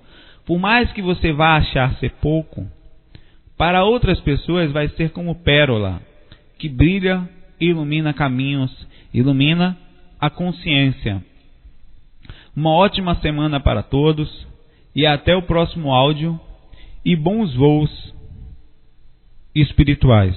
Por mais que você vá achar ser pouco, para outras pessoas vai ser como pérola, que brilha e ilumina caminhos, ilumina a consciência. Uma ótima semana para todos e até o próximo áudio e bons voos espirituais.